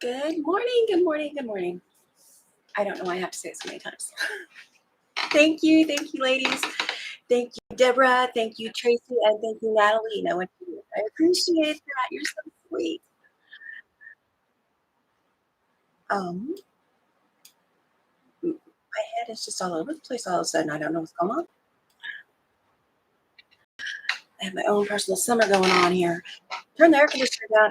Good morning, good morning, good morning. I don't know why I have to say it so many times. Thank you, ladies. Thank you, Deborah. Thank you, Tracy, and thank you, Natalie. No one, I appreciate that. You're so sweet. My head is just all over the place all of a sudden. I don't know what's going on. I have my own personal summer going on here. Turn the air conditioner down.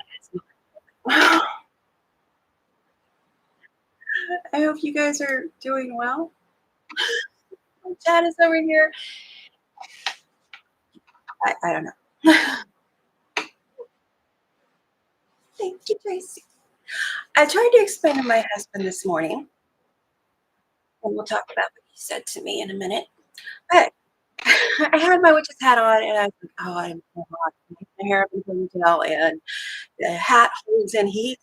I hope you guys are doing well. Chad is over here. I don't know. Thank you, Tracy. I tried to explain to my husband this morning, and we'll talk about what he said to me in a minute. But I had my witch's hat on, and I was like, oh, I'm so hot. My hair up in ponytail, and the hat holds in heat.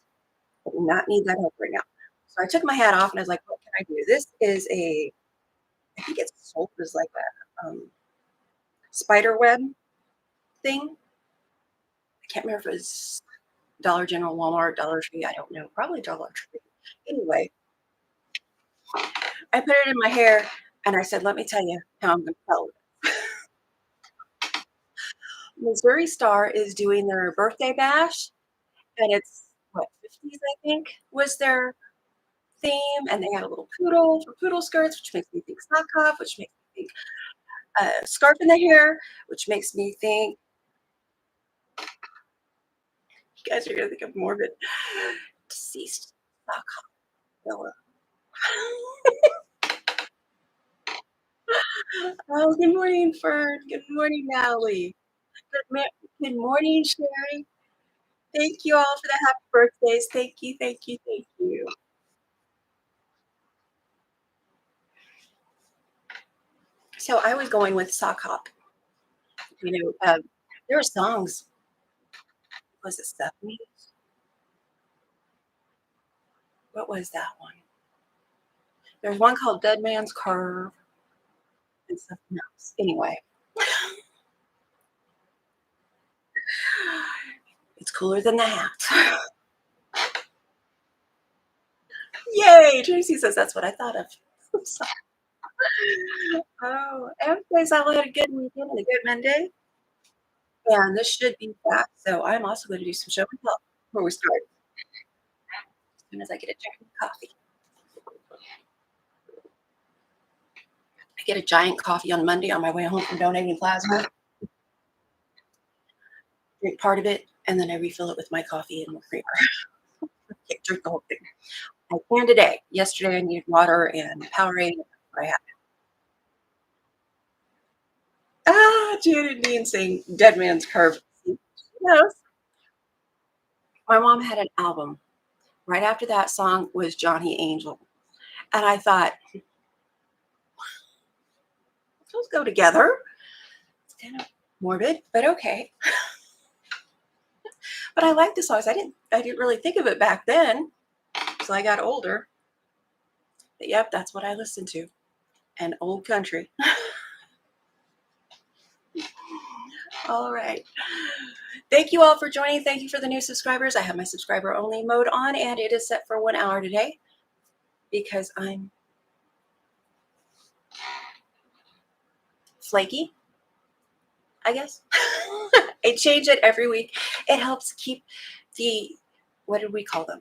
I do not need that help right now. So I took my hat off, and I was like, what can I do? This is I think it's soap is like a spider web thing. I can't remember if it was Dollar General, Walmart, Dollar Tree. I don't know. Probably Dollar Tree. Anyway, I put it in my hair, and I said, let me tell you how I'm going to tell it. Missouri Star is doing their birthday bash, and it's what 50s, I think, was their theme, and they had a little poodle for poodle skirts, which makes me think sock hop, which makes me think scarf in the hair, which makes me think you guys are gonna think of morbid deceased sock hop Bella. Oh, good morning, Fern. Good morning, Natalie. Good morning, Sherry. Thank you all for the happy birthdays. Thank you, thank you, thank you. So I was going with sock hop. There were songs. Was it Stephanie? What was that one? There's one called Dead Man's Curve and something else. Anyway, it's cooler than the hat. Yay! Tracy says that's what I thought of. Oh, everybody's all had a good weekend and a good Monday. And this should be fast. So I'm also going to do some show and tell before we start. As soon as I get a drink of coffee. I get a giant coffee on Monday on my way home from donating plasma. Drink part of it, and then I refill it with my coffee and more creamer. Can't drink the whole thing. I can today. Yesterday I needed water and Powerade. I had Janet Dean saying Dead Man's Curve. Yes. My mom had an album. Right after that song was Johnny Angel. And I thought, those go together. It's kind of morbid, but okay. But I like the songs. I didn't really think of it back then. So I got older. But yep, that's what I listened to. And old country. All right. Thank you all for joining. Thank you for the new subscribers. I have my subscriber only mode on, and it is set for 1 hour today because I'm flaky, I guess. I change it every week. It helps keep what did we call them?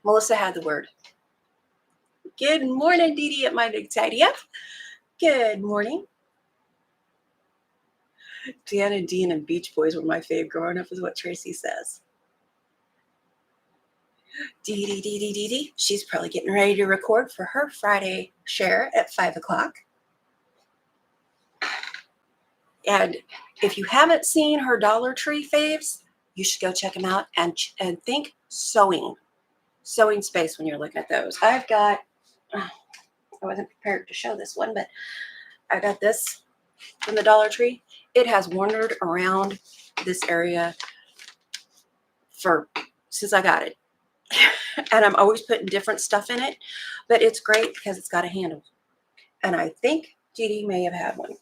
Melissa had the word. Good morning, Dee Dee at my big tidy up. Good morning. Dan and Dean and Beach Boys were my fave growing up, is what Tracy says. Dee Dee Dee Dee Dee Dee. She's probably getting ready to record for her Friday share at 5 o'clock. And if you haven't seen her Dollar Tree faves, you should go check them out and think sewing space when you're looking at those. I've got, I wasn't prepared to show this one, but I got this from the Dollar Tree. It has wandered around this area since I got it. And I'm always putting different stuff in it, but it's great because it's got a handle. And I think Dee Dee may have had one.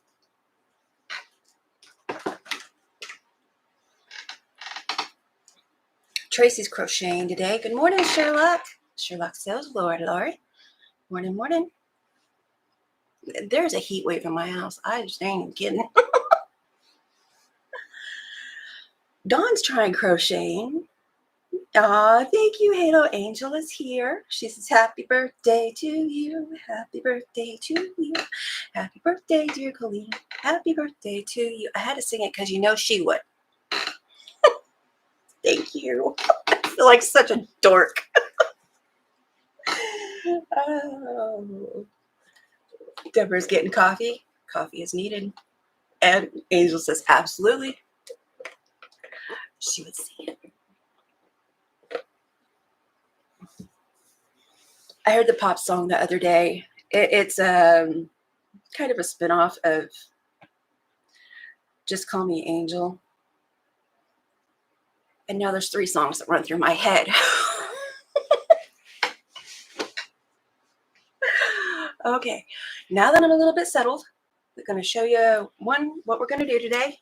Tracy's crocheting today. Good morning, Sherlock. Sherlock says, Lord. Morning, morning. There's a heat wave in my house. I just ain't even kidding. Dawn's trying crocheting. Aw, thank you. Halo Angel is here. She says, happy birthday to you. Happy birthday to you. Happy birthday, dear Coleen. Happy birthday to you. I had to sing it because you know she would. Thank you. I feel like such a dork. Oh. Deborah's getting coffee. Coffee is needed. And Angel says, absolutely. She would see it. I heard the pop song the other day. It's kind of a spinoff of Just Call Me Angel. And now there's 3 songs that run through my head. Okay, now that I'm a little bit settled, I'm going to show you what we're going to do today.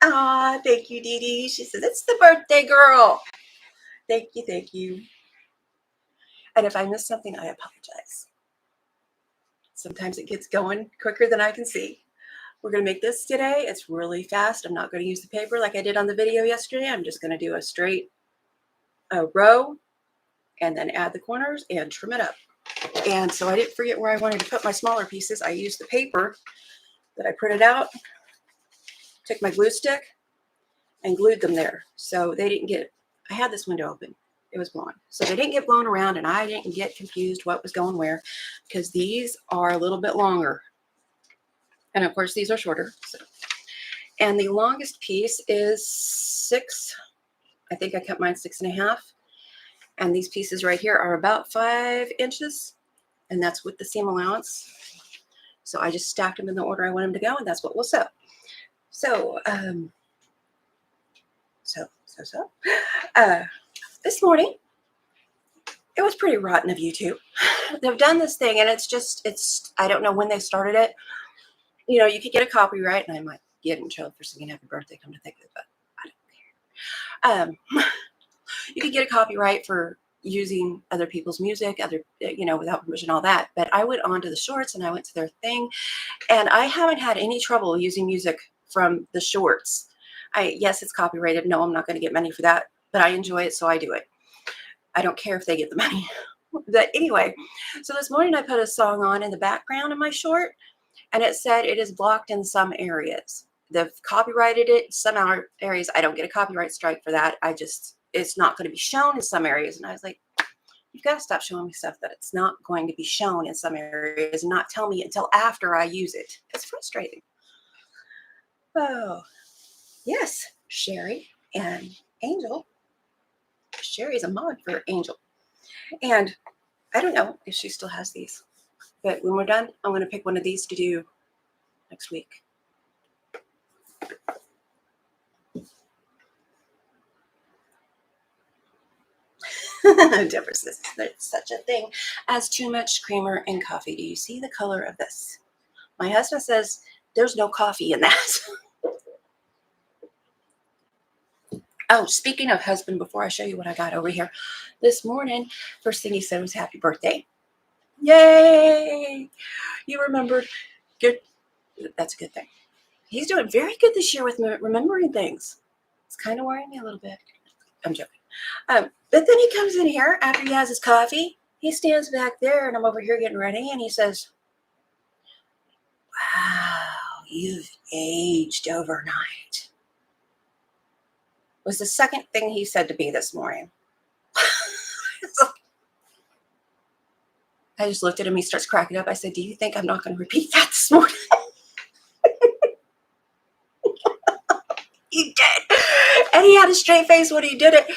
Ah, thank you, Dee Dee. She says, it's the birthday girl. Thank you, thank you. And if I miss something, I apologize. Sometimes it gets going quicker than I can see. We're going to make this today. It's really fast. I'm not going to use the paper like I did on the video yesterday. I'm just going to do a straight row and then add the corners and trim it up. And so I didn't forget where I wanted to put my smaller pieces. I used the paper that I printed out, took my glue stick and glued them there. So they didn't get, I had this window open. It was blown. So they didn't get blown around and I didn't get confused what was going where because these are a little bit longer. And of course, these are shorter. So. And the longest piece is 6. I think I cut mine 6.5. And these pieces right here are about 5 inches. And that's with the seam allowance. So I just stacked them in the order I want them to go. And that's what we'll sew. So, this morning, it was pretty rotten of YouTube. They've done this thing and it's I don't know when they started it. You know, you could get a copyright, and I might get in trouble for singing happy birthday, come to think of it, but I don't care. You could get a copyright for using other people's music, without permission, all that. But I went on to the shorts and I went to their thing, and I haven't had any trouble using music from the shorts. Yes, it's copyrighted. No, I'm not going to get money for that, but I enjoy it, so I do it. I don't care if they get the money. But anyway, so this morning I put a song on in the background of my short, and it said it is blocked in some areas. They've copyrighted it. Some areas I don't get a copyright strike for that. It's not going to be shown in some areas. And I was like, you've got to stop showing me stuff that it's not going to be shown in some areas and not tell me until after I use it. It's frustrating. Oh, yes, Sherry and Angel. Sherry's a mod for Angel. And I don't know if she still has these. But when we're done, I'm going to pick one of these to do next week. Deborah says there's such a thing as too much creamer in coffee. Do you see the color of this? My husband says there's no coffee in that. Oh, speaking of husband, before I show you what I got over here, this morning, first thing he said was happy birthday. Yay! You remembered. Good. That's a good thing. He's doing very good this year with remembering things. It's kind of worrying me a little bit. I'm joking. But then he comes in here after he has his coffee. He stands back there, and I'm over here getting ready, and he says, wow, you've aged overnight. Was the second thing he said to me this morning. I just looked at him. He starts cracking up. I said, do you think I'm not going to repeat that this morning? He did. And he had a straight face when he did it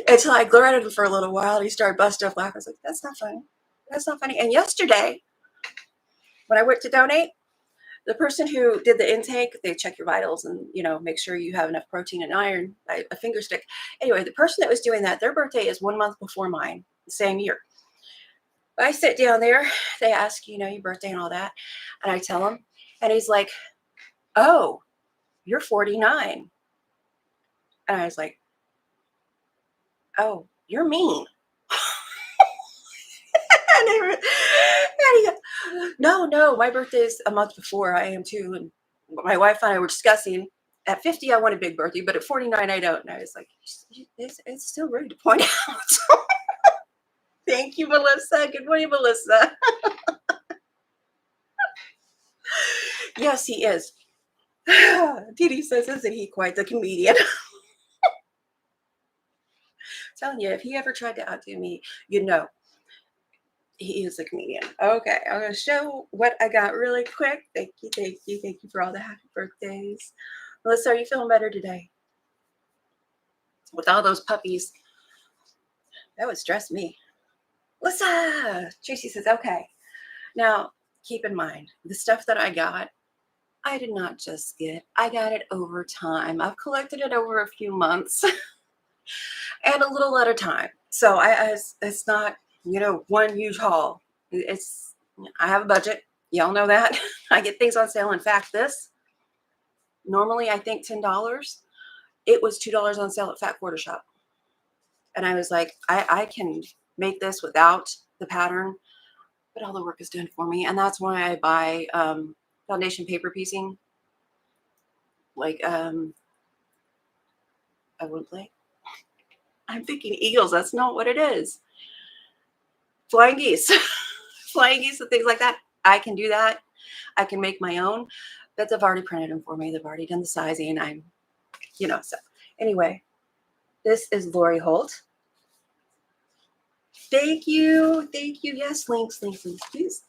until I glared at him for a little while. And he started busting up laughing. I was like, that's not funny. That's not funny. And yesterday, when I went to donate, the person who did the intake, they check your vitals and, make sure you have enough protein and iron, a finger stick. Anyway, the person that was doing that, their birthday is 1 month before mine, the same year. I sit down there. They ask, your birthday and all that. And I tell them. And he's like, oh, you're 49. And I was like, oh, you're mean. And he goes, no, my birthday is a month before. I am too. And my wife and I were discussing, at 50, I want a big birthday, but at 49, I don't. And I was like, it's still rude to point out. Thank you, Melissa. Good morning, Melissa. Yes, he is. Didi says, isn't he quite the comedian? Telling you, if he ever tried to outdo me, you know, he is a comedian. Okay, I'm going to show what I got really quick. Thank you for all the happy birthdays. Melissa, are you feeling better today? With all those puppies, that would stress me. Melissa! Tracy says, okay. Now, keep in mind, the stuff that I got, I did not just get. I got it over time. I've collected it over a few months and a little at a time. So it's not, one huge haul. I have a budget. Y'all know that. I get things on sale. In fact, this, normally I think $10. It was $2 on sale at Fat Quarter Shop. And I was like, I can make this without the pattern, but all the work is done for me. And that's why I buy foundation paper piecing. Like, I wouldn't play. I'm thinking eagles. That's not what it is. Flying geese. Flying geese and things like that. I can do that. I can make my own. But they've already printed them for me. They've already done the sizing. So anyway, this is Lori Holt. Thank you. Yes, links, please.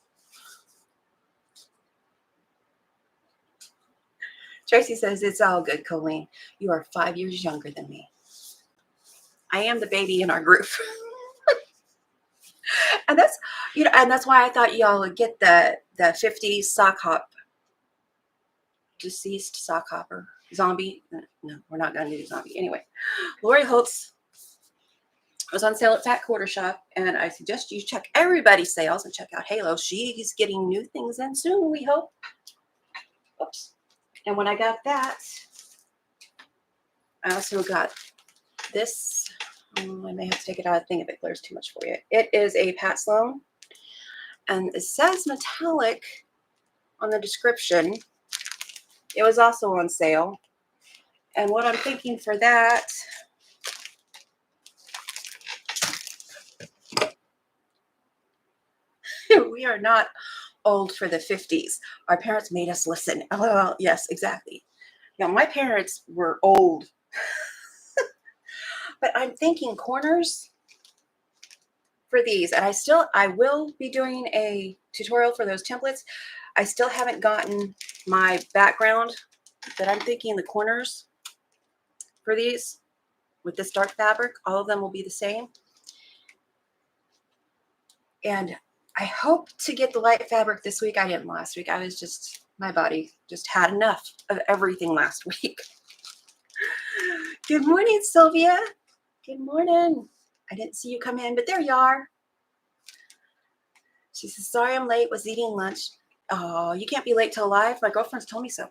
Tracy says, it's all good, Coleen. You are 5 years younger than me. I am the baby in our group. And that's why I thought y'all would get the 50 sock hop, deceased sock hopper, zombie. No, we're not going to do zombie. Anyway, Lori Holtz was on sale at Fat Quarter Shop, and I suggest you check everybody's sales and check out Halo. She's getting new things in soon, we hope. Oops. And when I got that, I also got this. I may have to take it out of the thing if it glares too much for you. It is a Pat Sloan, and it says metallic on the description. It was also on sale. And what I'm thinking for that, we are not old for the 50s. Our parents made us listen. LOL. Yes, exactly. My parents were old. But I'm thinking corners for these. And I will be doing a tutorial for those templates. I still haven't gotten my background, but I'm thinking the corners for these with this dark fabric, all of them will be the same. And I hope to get the light fabric this week. I didn't last week. My body just had enough of everything last week. Good morning, Sylvia. Good morning. I didn't see you come in, but there you are. She says, sorry I'm late, was eating lunch. Oh, you can't be late till live. My girlfriend's told me so.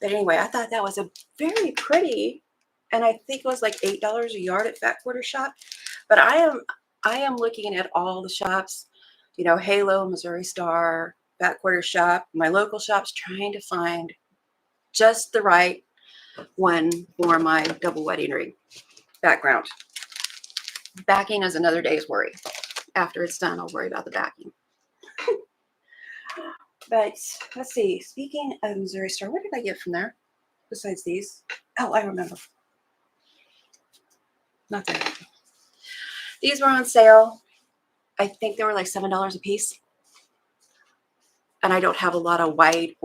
But anyway, I thought that was a very pretty, and I think it was like $8 a yard at Fat Quarter Shop. But I am looking at all the shops, Halo, Missouri Star, Fat Quarter Shop, my local shops, trying to find just the right one for my double wedding ring background. Backing is another day's worry. After it's done, I'll worry about the backing. But let's see. Speaking of Missouri Star, what did I get from there besides these? Oh, I remember. Not that. These were on sale. I think they were like $7 a piece. And I don't have a lot of white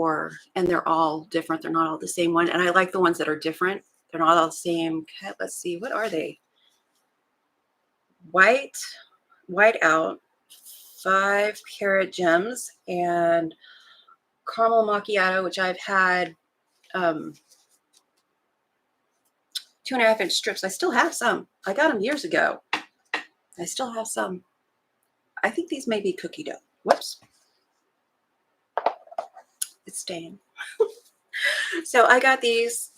and they're all different. They're not all the same one. And I like the ones that are different. They're not all the same. Okay, let's see. What are they? White out, 5 carat gems, and caramel macchiato, which I've had 2.5 inch strips. I still have some. I got them years ago. I still have some. I think these may be cookie dough. Whoops. It's staying. So I got these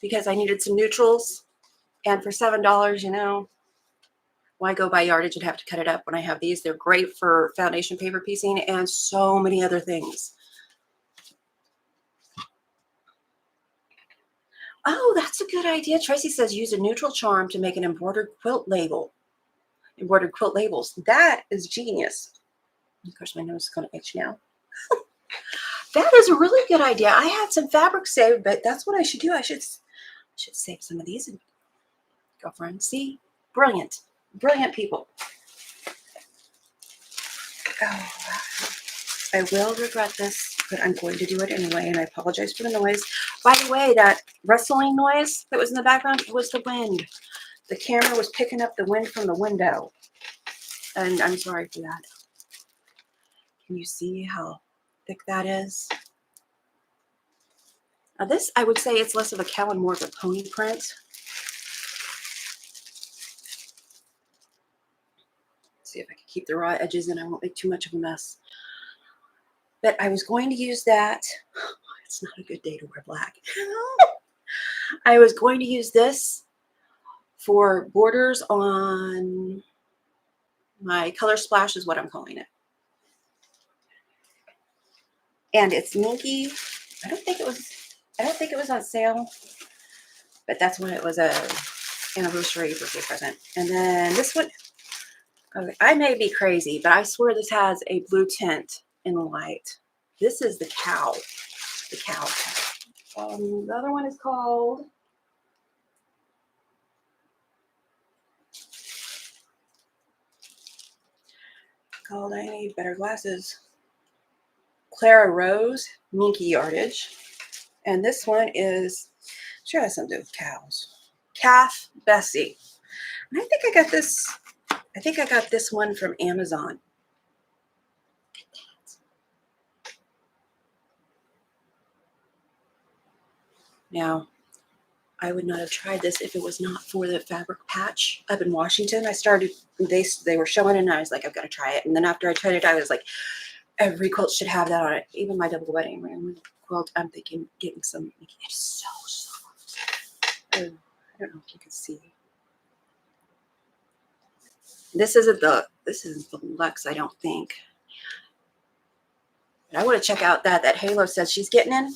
because I needed some neutrals. And for $7, you know, why go buy Yardage and have to cut it up when I have these? They're great for foundation paper piecing and so many other things. Oh, that's a good idea. Tracy says use a neutral charm to make an embroidered quilt label. Embroidered quilt labels. That is genius. Of course, my nose is going to itch now. That is a really good idea. I had some fabric saved, but that's what I should do. I should save some of these, girlfriend. See? Brilliant. Brilliant people. Oh, I will regret this, but I'm going to do it anyway, and I apologize for the noise. By the way, that rustling noise that was in the background was the wind. The camera was picking up the wind from the window, and I'm sorry for that. Can you see how thick that is? Now this, I would say it's less of a cow and more of a pony print. Let's see if I can keep the raw edges in. I won't make too much of a mess. But I was going to use that. It's not a good day to wear black. I was going to use this for borders on my color splash is what I'm calling it. And it's Minky. I don't think it was on sale, but that's when it was a anniversary birthday present. And then this one, okay, I may be crazy, but I swear this has a blue tint in the light. This is the cow. The cow. The other one is called I need better glasses. Clararose Minky Yardage. And this one is, sure has something to do with cows. Calf Bessie. And I think I got this one from Amazon. Now, I would not have tried this if it was not for the fabric patch up in Washington. I started, they were showing it and I was like, I've got to try it. And then after I tried it, I was like, every quilt should have that on it. Even my double wedding ring quilt, I'm thinking getting some, it's so soft. Oh, I don't know if you can see. This isn't the Luxe, I don't think. But I want to check out that Halo says she's getting in.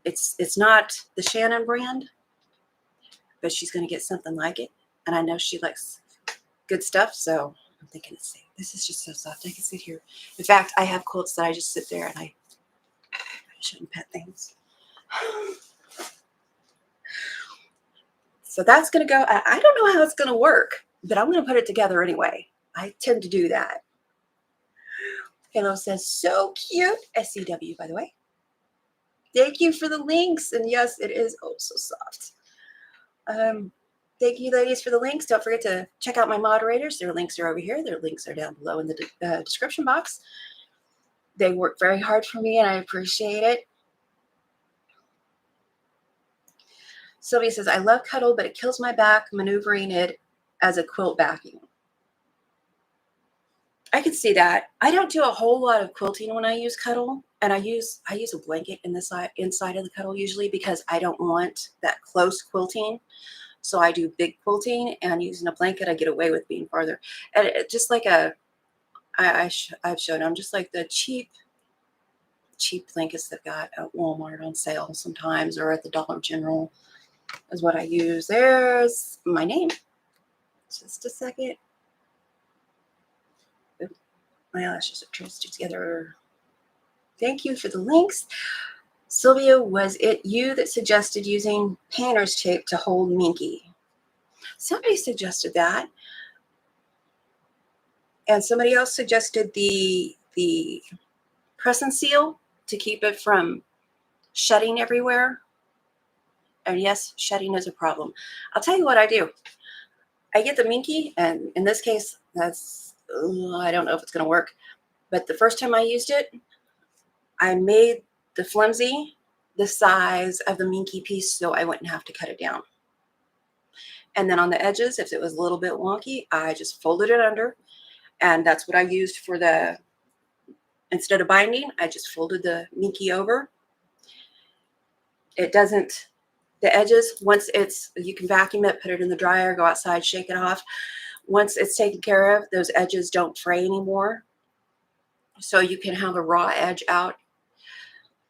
It's not the Shannon brand, but she's going to get something like it. And I know she likes good stuff, so I'm thinking it's safe. This is just so soft. I can sit here. In fact, I have quilts that I just sit there and I shouldn't pet things. So that's going to go. I don't know how it's going to work, but I'm going to put it together anyway. I tend to do that. Halo says, so cute. SCW, by the way. Thank you for the links. And yes, it is oh so soft. Thank you, ladies, for the links. Don't forget to check out my moderators. Their links are over here. Their links are down below in the description box. They work very hard for me, and I appreciate it. Sylvia says, I love Cuddle, but it kills my back maneuvering it as a quilt backing. I can see that. I don't do a whole lot of quilting when I use Cuddle, and I use a blanket in the inside of the Cuddle usually because I don't want that close quilting. So I do big quilting, and using a blanket, I get away with being farther. And it, just like I've shown them, just like the cheap blankets that got at Walmart on sale sometimes, or at the Dollar General, is what I use. There's my name. Just a second. My eyelashes are trying to stick together. Thank you for the links. Sylvia, was it you that suggested using painter's tape to hold Minky? Somebody suggested that. And somebody else suggested the press and seal to keep it from shedding everywhere. And yes, shedding is a problem. I'll tell you what I do. I get the Minky, and in this case, I don't know if it's going to work. But the first time I used it, I made the flimsy the size of the Minky piece so I wouldn't have to cut it down. And then on the edges, if it was a little bit wonky, I just folded it under. And that's what I used for instead of binding, I just folded the Minky over. It doesn't The edges, once it's, you can vacuum it, put it in the dryer, go outside, shake it off. Once it's taken care of, those edges don't fray anymore. So you can have a raw edge out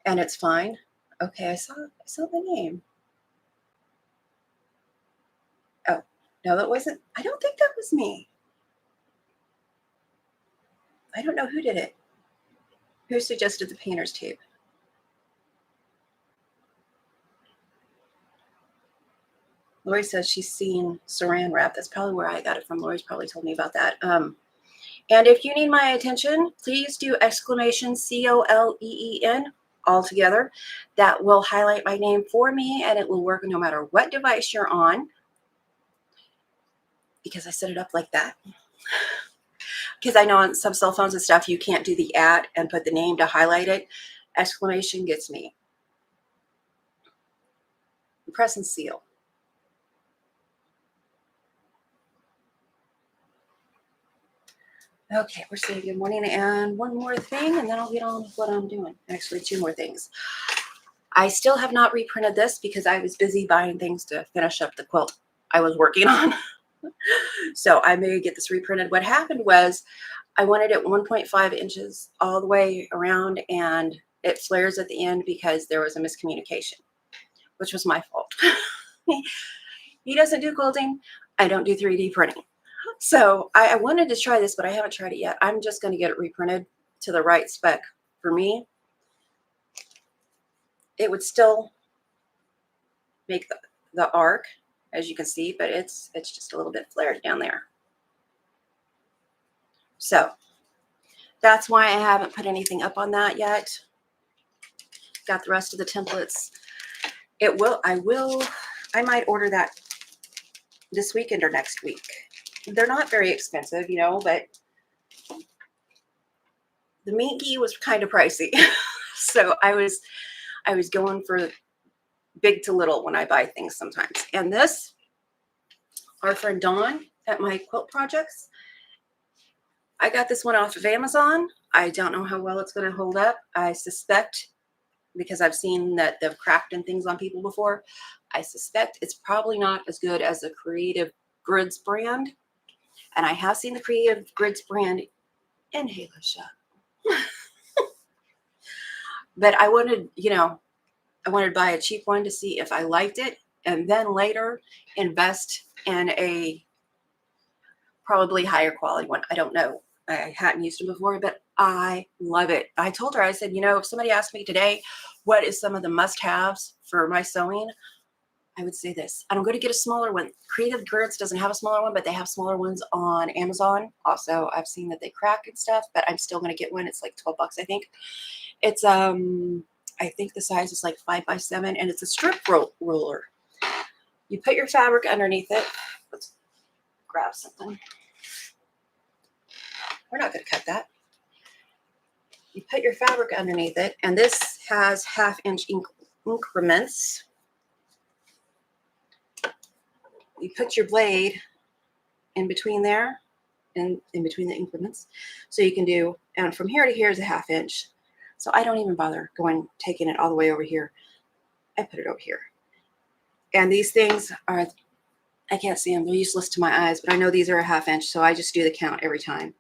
and it's fine. Okay, I saw the name. Oh, no, that wasn't, I don't think that was me. I don't know who did it. Who suggested the painter's tape? Lori says she's seen saran wrap. That's probably where I got it from. Lori's probably told me about that. And if you need my attention, please do exclamation COLEEN all together. That will highlight my name for me, and it will work no matter what device you're on, because I set it up like that. Because I know on some cell phones and stuff, you can't do the @ and put the name to highlight it. Exclamation gets me. Press and seal. Okay, we're saying good morning, and one more thing, and then I'll get on with what I'm doing. Actually, 2 more things. I still have not reprinted this because I was busy buying things to finish up the quilt I was working on. So I may get this reprinted. What happened was I wanted it 1.5 inches all the way around, and it flares at the end because there was a miscommunication, which was my fault. He doesn't do quilting. I don't do 3D printing. So I wanted to try this, but I haven't tried it yet. I'm just going to get it reprinted to the right spec for me. It would still make the arc, as you can see, but it's just a little bit flared down there. So that's why I haven't put anything up on that yet. Got the rest of the templates. I might order that this weekend or next week. They're not very expensive, you know, but the Minky was kind of pricey. So I was going for big to little when I buy things sometimes. And this, our friend Dawn at my quilt projects, I got this one off of Amazon. I don't know how well it's going to hold up. I suspect, because I've seen that they've cracked in things on people before, I suspect it's probably not as good as the Creative Grids brand. And I have seen the Creative Grids brand in Halo Shop. But I wanted, I wanted to buy a cheap one to see if I liked it, and then later invest in a probably higher quality one. I don't know. I hadn't used them before, but I love it. I told her, I said, if somebody asked me today, what is some of the must-haves for my sewing, I would say this. And I'm going to get a smaller one. Creative Grids doesn't have a smaller one, but they have smaller ones on Amazon. Also, I've seen that they crack and stuff, but I'm still going to get one. It's like $12, I think. It's, I think the size is like 5x7, and it's a strip ruler. You put your fabric underneath it. Let's grab something. We're not going to cut that. You put your fabric underneath it, and this has 1/2-inch increments. You put your blade in between there, and in between the increments, so you can do, and from here to here is a 1/2 inch. So I don't even bother taking it all the way over here. I put it over here. And these things are, I can't see them, they're useless to my eyes, but I know these are a 1/2 inch, so I just do the count every time.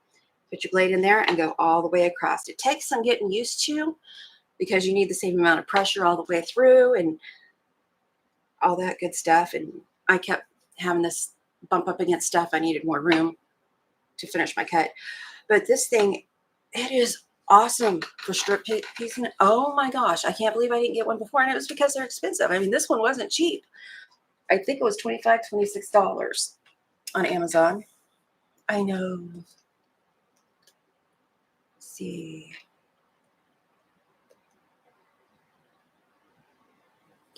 Put your blade in there and go all the way across. It takes some getting used to because you need the same amount of pressure all the way through and all that good stuff. And I kept having this bump up against stuff. I needed more room to finish my cut. But this thing, it is awesome for strip piecing. Oh my gosh, I can't believe I didn't get one before. And it was because they're expensive. I mean, this one wasn't cheap. I think it was $25, $26 on Amazon. I know. Let's see.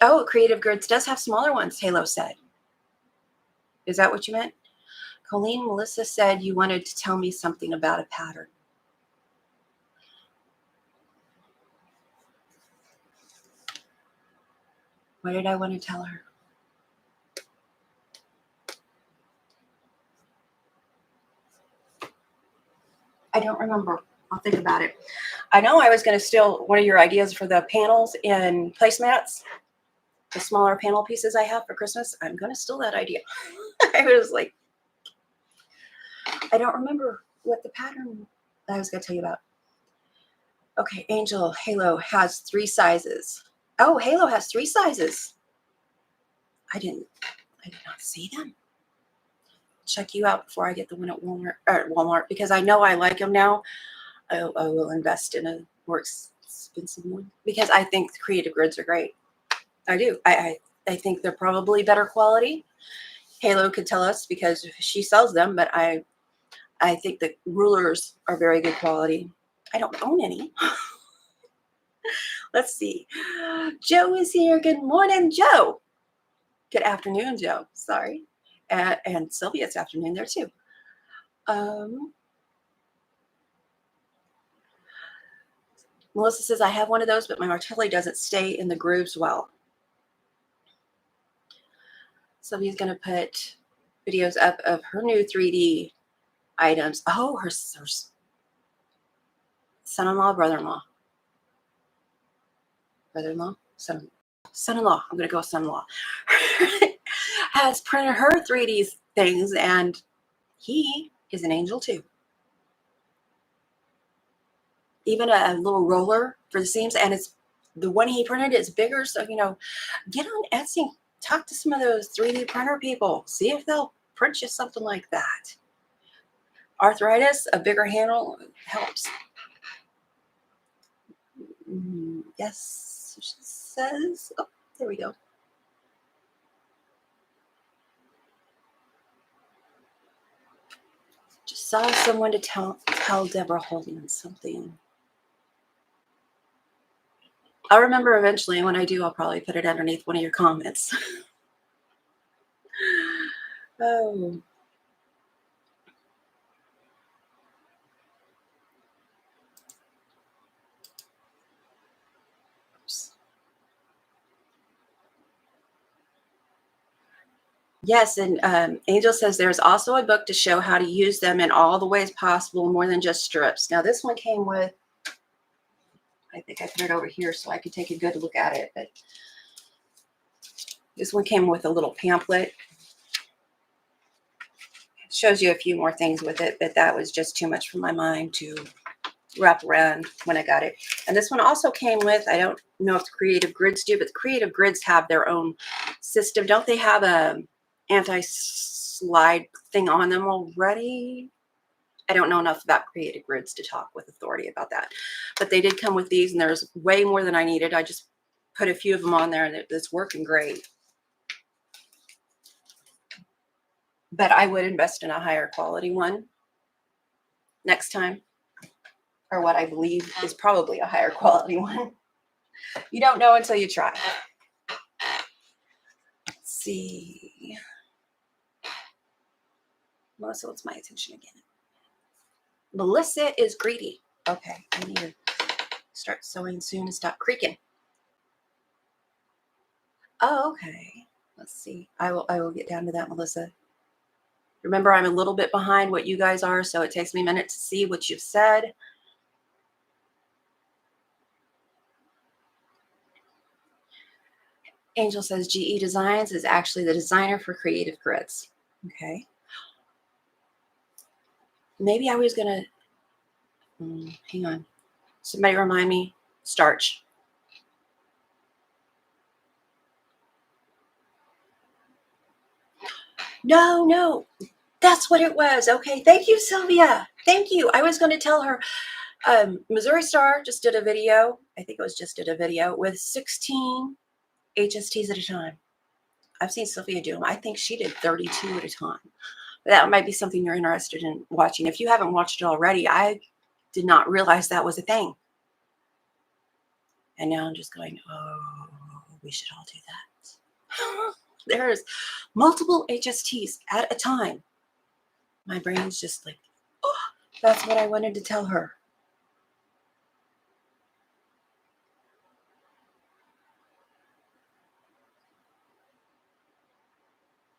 Oh, Creative Grids does have smaller ones, Halo said. Is that what you meant? Coleen, Melissa said you wanted to tell me something about a pattern. What did I want to tell her? I don't remember. I'll think about it. I know I was going to steal one of your ideas for the panels and placemats. the smaller panel pieces I have for Christmas. I'm going to steal that idea. I was like, I don't remember what the pattern I was going to tell you about. Okay, Angel Halo has 3 sizes. Oh, Halo has 3 sizes. I did not see them. Check you out before I get the one at Walmart, because I know I like them now. I will invest in a more expensive one because I think the creative grids are great. I do. I think they're probably better quality. Halo could tell us because she sells them, but I think the rulers are very good quality. I don't own any. Let's see. Joe is here. Good morning, Joe. Good afternoon, Joe. Sorry. And Sylvia, it's afternoon there too. Melissa says, I have one of those, but my martelli doesn't stay in the grooves well. Sylvia's going to put videos up of her new 3D items. Oh, her son-in-law, brother-in-law. Brother-in-law? Son-in-law. I'm going to go with son-in-law. Has printed her 3D things, and he is an angel too. Even a little roller for the seams, and it's the one he printed is bigger. So, you know, get on Etsy, talk to some of those 3D printer people, see if they'll print you something like that. Arthritis, a bigger handle helps. Yes, she says. Oh, there we go. Just saw someone to tell Deborah Holden something. I'll remember eventually, and when I do, I'll probably put it underneath one of your comments. Oh. Oops. Yes, and Angel says there's also a book to show how to use them in all the ways possible, more than just strips. Now, this one came with, I think I put it over here so I could take a good look at it, but this one came with a little pamphlet. It shows you a few more things with it, but that was just too much for my mind to wrap around when I got it. And this one also came with, I don't know if the Creative Grids do, but the Creative Grids have their own system. Don't they have a anti-slide thing on them already? I don't know enough about Creative Grids to talk with authority about that. But they did come with these, and there's way more than I needed. I just put a few of them on there, and it's working great. But I would invest in a higher quality one next time, or what I believe is probably a higher quality one. You don't know until you try. Let's see. Melissa wants my attention again. Melissa is greedy. Okay, I need to start sewing soon and stop creaking. Oh, okay. Let's see. I will get down to that, Melissa. Remember, I'm a little bit behind what you guys are, so it takes me a minute to see what you've said. Angel says GE Designs is actually the designer for Creative Grids. Okay. Maybe I was going to, hang on. Somebody remind me, starch. No, that's what it was. Okay, thank you, Sylvia. Thank you. I was going to tell her, Missouri Star just did a video. I think it was just did a video with 16 HSTs at a time. I've seen Sylvia do them. I think she did 32 at a time. But that might be something you're interested in watching. If you haven't watched it already, I did not realize that was a thing. And now I'm just going, oh, we should all do that. There's multiple HSTs at a time. My brain's just like, oh, that's what I wanted to tell her.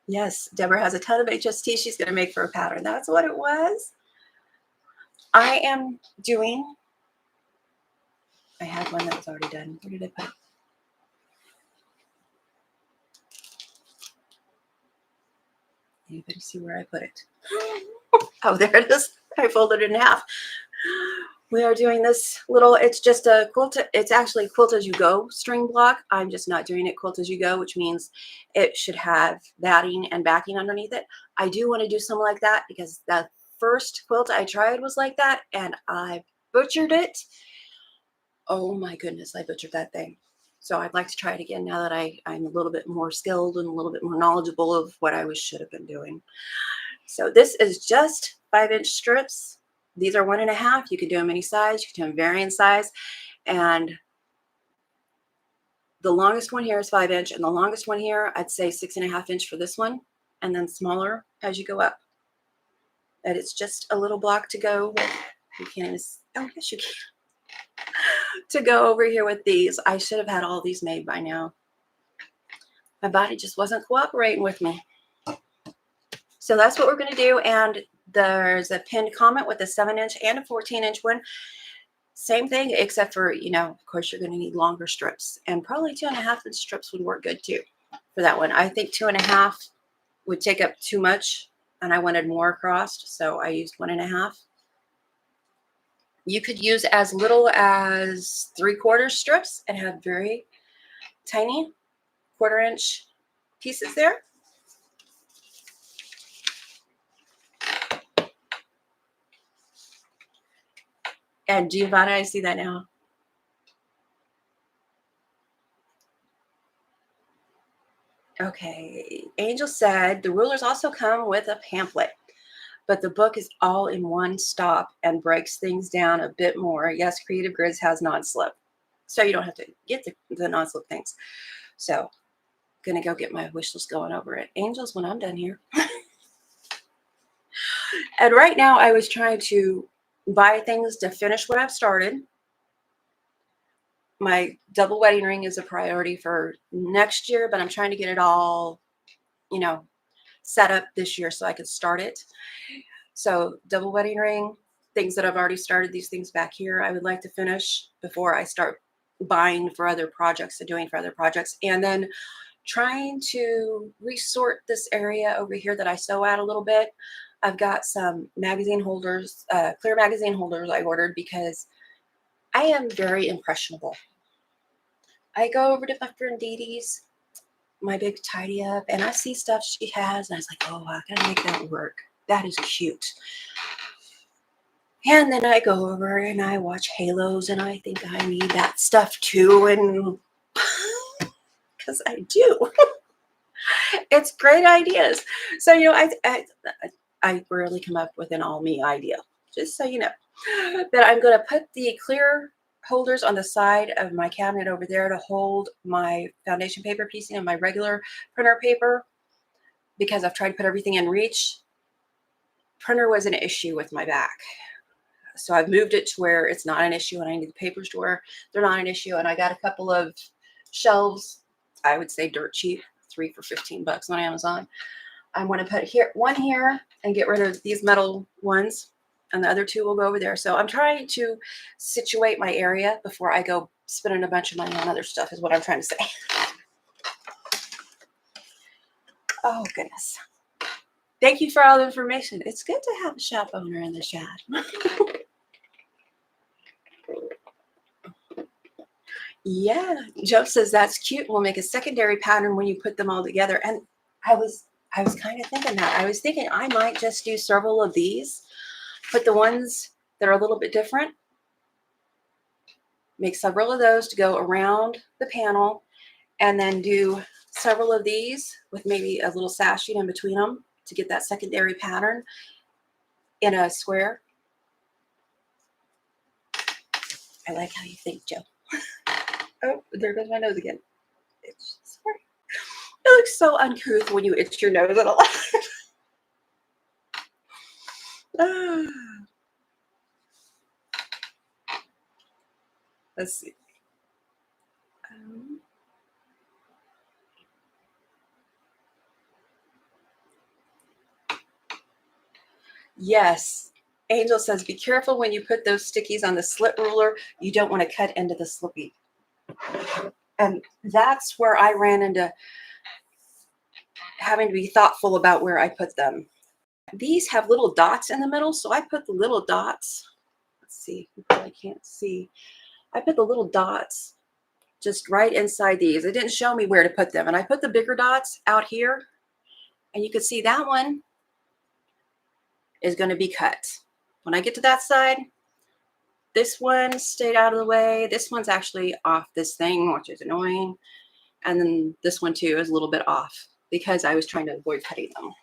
Yes, Deborah has a ton of HST she's going to make for a pattern. That's what it was. I am doing, I had one that was already done. Where did I put it? Anybody see where I put it? Oh, there it is. I folded it in half. We are doing this little, it's just a quilt. It's actually quilt as you go string block. I'm just not doing it quilt as you go, which means it should have batting and backing underneath it. I do want to do something like that because the first quilt I tried was like that and I butchered it. Oh my goodness, I butchered that thing. So I'd like to try it again now that I'm a little bit more skilled and a little bit more knowledgeable of what I should have been doing. So this is just 5-inch strips. These are 1.5. You can do them any size. You can do them varying size. And the longest one here is 5-inch. And the longest one here, I'd say 6.5-inch for this one. And then smaller as you go up. And it's just a little block to go with. You can't, oh yes you can. To go over here with these. I should have had all these made by now. My body just wasn't cooperating with me. So that's what we're going to do. And there's a pinned comment with a 7-inch and a 14-inch one. Same thing, except for, you know, of course, you're going to need longer strips. And probably 2.5-inch strips would work good too for that one. I think 2.5 would take up too much, and I wanted more across, so I used 1.5. You could use as little as 3/4 strips and have very tiny 1/4-inch pieces there. And Giovanna, I see that now. Okay, Angel said the rulers also come with a pamphlet, but the book is all in one stop and breaks things down a bit more. Yes, Creative Grids has non-slip, so you don't have to get the non-slip things. So, gonna go get my wish list going over at Angel's when I'm done here. And right now, I was trying to buy things to finish what I've started. My double wedding ring is a priority for next year, but I'm trying to get it all, you know, set up this year so I can start it. So double wedding ring, things that I've already started, these things back here, I would like to finish before I start buying for other projects and doing for other projects. And then trying to resort this area over here that I sew at a little bit. I've got some magazine holders, clear magazine holders I ordered because I am very impressionable. I go over to my friend Dee Dee's, my big tidy up, and I see stuff she has, and I was like, oh, I gotta make that work. That is cute. And then I go over and I watch Halos, and I think I need that stuff too, and because I do. It's great ideas. So, you know, I rarely come up with an all me idea, just so you know. But I'm going to put the clear holders on the side of my cabinet over there to hold my foundation paper piecing and my regular printer paper because I've tried to put everything in reach. Printer was an issue with my back. So I've moved it to where it's not an issue and I need the papers to where they're not an issue. And I got a couple of shelves, I would say dirt cheap, 3 for $15 on Amazon. I'm going to put one here and get rid of these metal ones, and the other 2 will go over there. So I'm trying to situate my area before I go spending a bunch of money on other stuff is what I'm trying to say. Oh, goodness. Thank you for all the information. It's good to have a shop owner in the chat. Yeah, Joe says that's cute. We'll make a secondary pattern when you put them all together. And I was kind of thinking that. I was thinking I might just do several of these, put the ones that are a little bit different, make several of those to go around the panel, and then do several of these with maybe a little sashing in between them to get that secondary pattern in a square. I like how you think, Joe. Oh, there goes my nose again. Sorry. It looks so uncouth when you itch your nose at a lot. Let's see. Yes. Angel says, be careful when you put those stickies on the slit ruler. You don't want to cut into the slippy. And that's where I ran into having to be thoughtful about where I put them. These have little dots in the middle, so I put the little dots. Let's see, you probably can't see. I put the little dots just right inside these. It didn't show me where to put them, and I put the bigger dots out here, and you can see that one is going to be cut. When I get to that side, this one stayed out of the way. This one's actually off this thing, which is annoying. And then this one too is a little bit off because I was trying to avoid cutting them.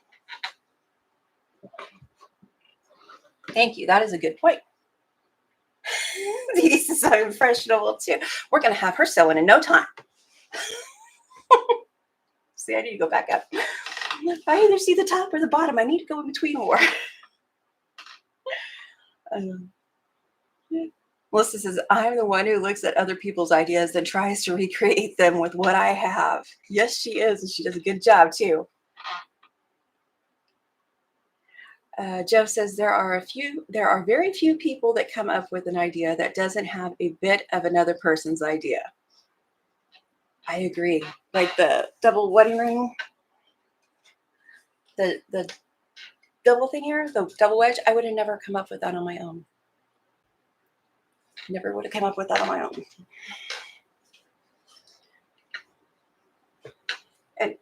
Thank you. That is a good point. This is so impressionable too. We're going to have her sewing in no time. See, I need to go back up. I either see the top or the bottom. I need to go in between more. Melissa says, I'm the one who looks at other people's ideas and tries to recreate them with what I have. Yes, she is, and she does a good job too. Joe says there are very few people that come up with an idea that doesn't have a bit of another person's idea. I agree. Like the double wedding ring, the double thing here, the double wedge, I would have never come up with that on my own. Never would have come up with that on my own. And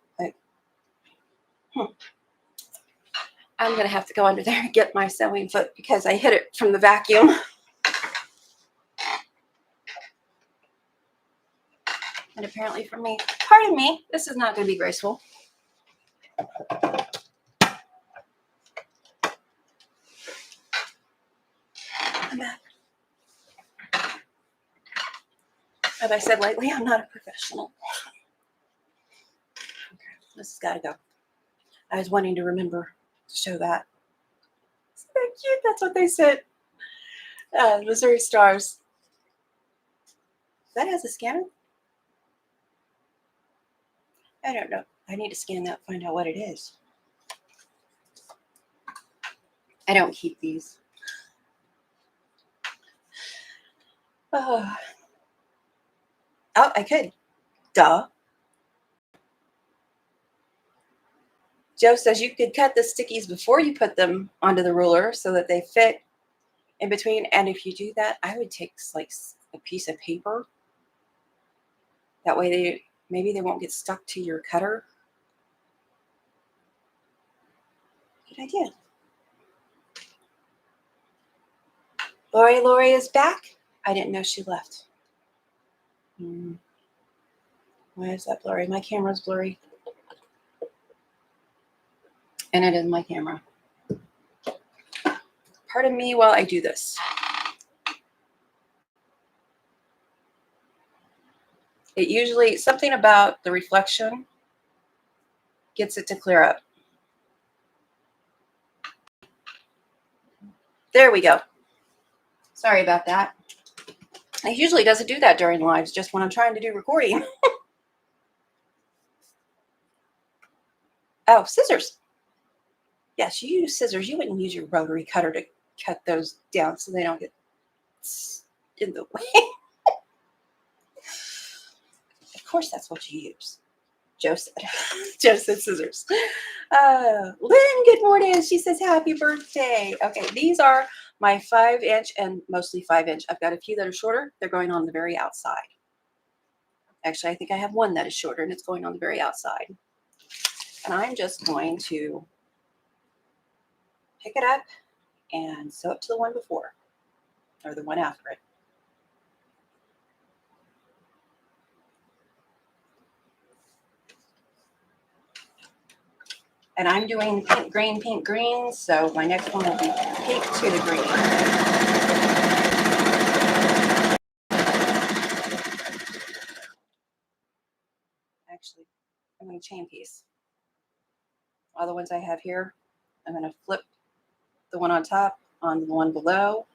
I'm going to have to go under there and get my sewing foot because I hit it from the vacuum. And apparently for me, pardon me, this is not going to be graceful. I'm back. As I said lately, I'm not a professional. Okay, this has got to go. I was wanting to remember to show that. It's so cute. That's what they said. Missouri Stars. That has a scanner? I don't know. I need to scan that, find out what it is. I don't keep these. Oh, I could. Duh. Joe says you could cut the stickies before you put them onto the ruler so that they fit in between. And if you do that, I would take like a piece of paper. That way maybe they won't get stuck to your cutter. Good idea. Lori is back. I didn't know she left. Why is that blurry? My camera's blurry. And it is my camera. Pardon me while I do this. It usually, something about the reflection gets it to clear up. There we go. Sorry about that. It usually doesn't do that during lives, just when I'm trying to do recording. Oh, scissors. Yes, you use scissors. You wouldn't use your rotary cutter to cut those down so they don't get in the way. Of course, that's what you use. Joe said. Joe said scissors. Lynn, good morning. She says, happy birthday. Okay, these are my 5-inch and mostly 5-inch. I've got a few that are shorter. They're going on the very outside. Actually, I think I have one that is shorter and it's going on the very outside. And I'm just going to pick it up and sew it to the one before, or the one after it. And I'm doing pink, green, so my next one will be pink to the green. Actually, I'm going to chain piece. All the ones I have here, I'm going to flip the one on top on the one below.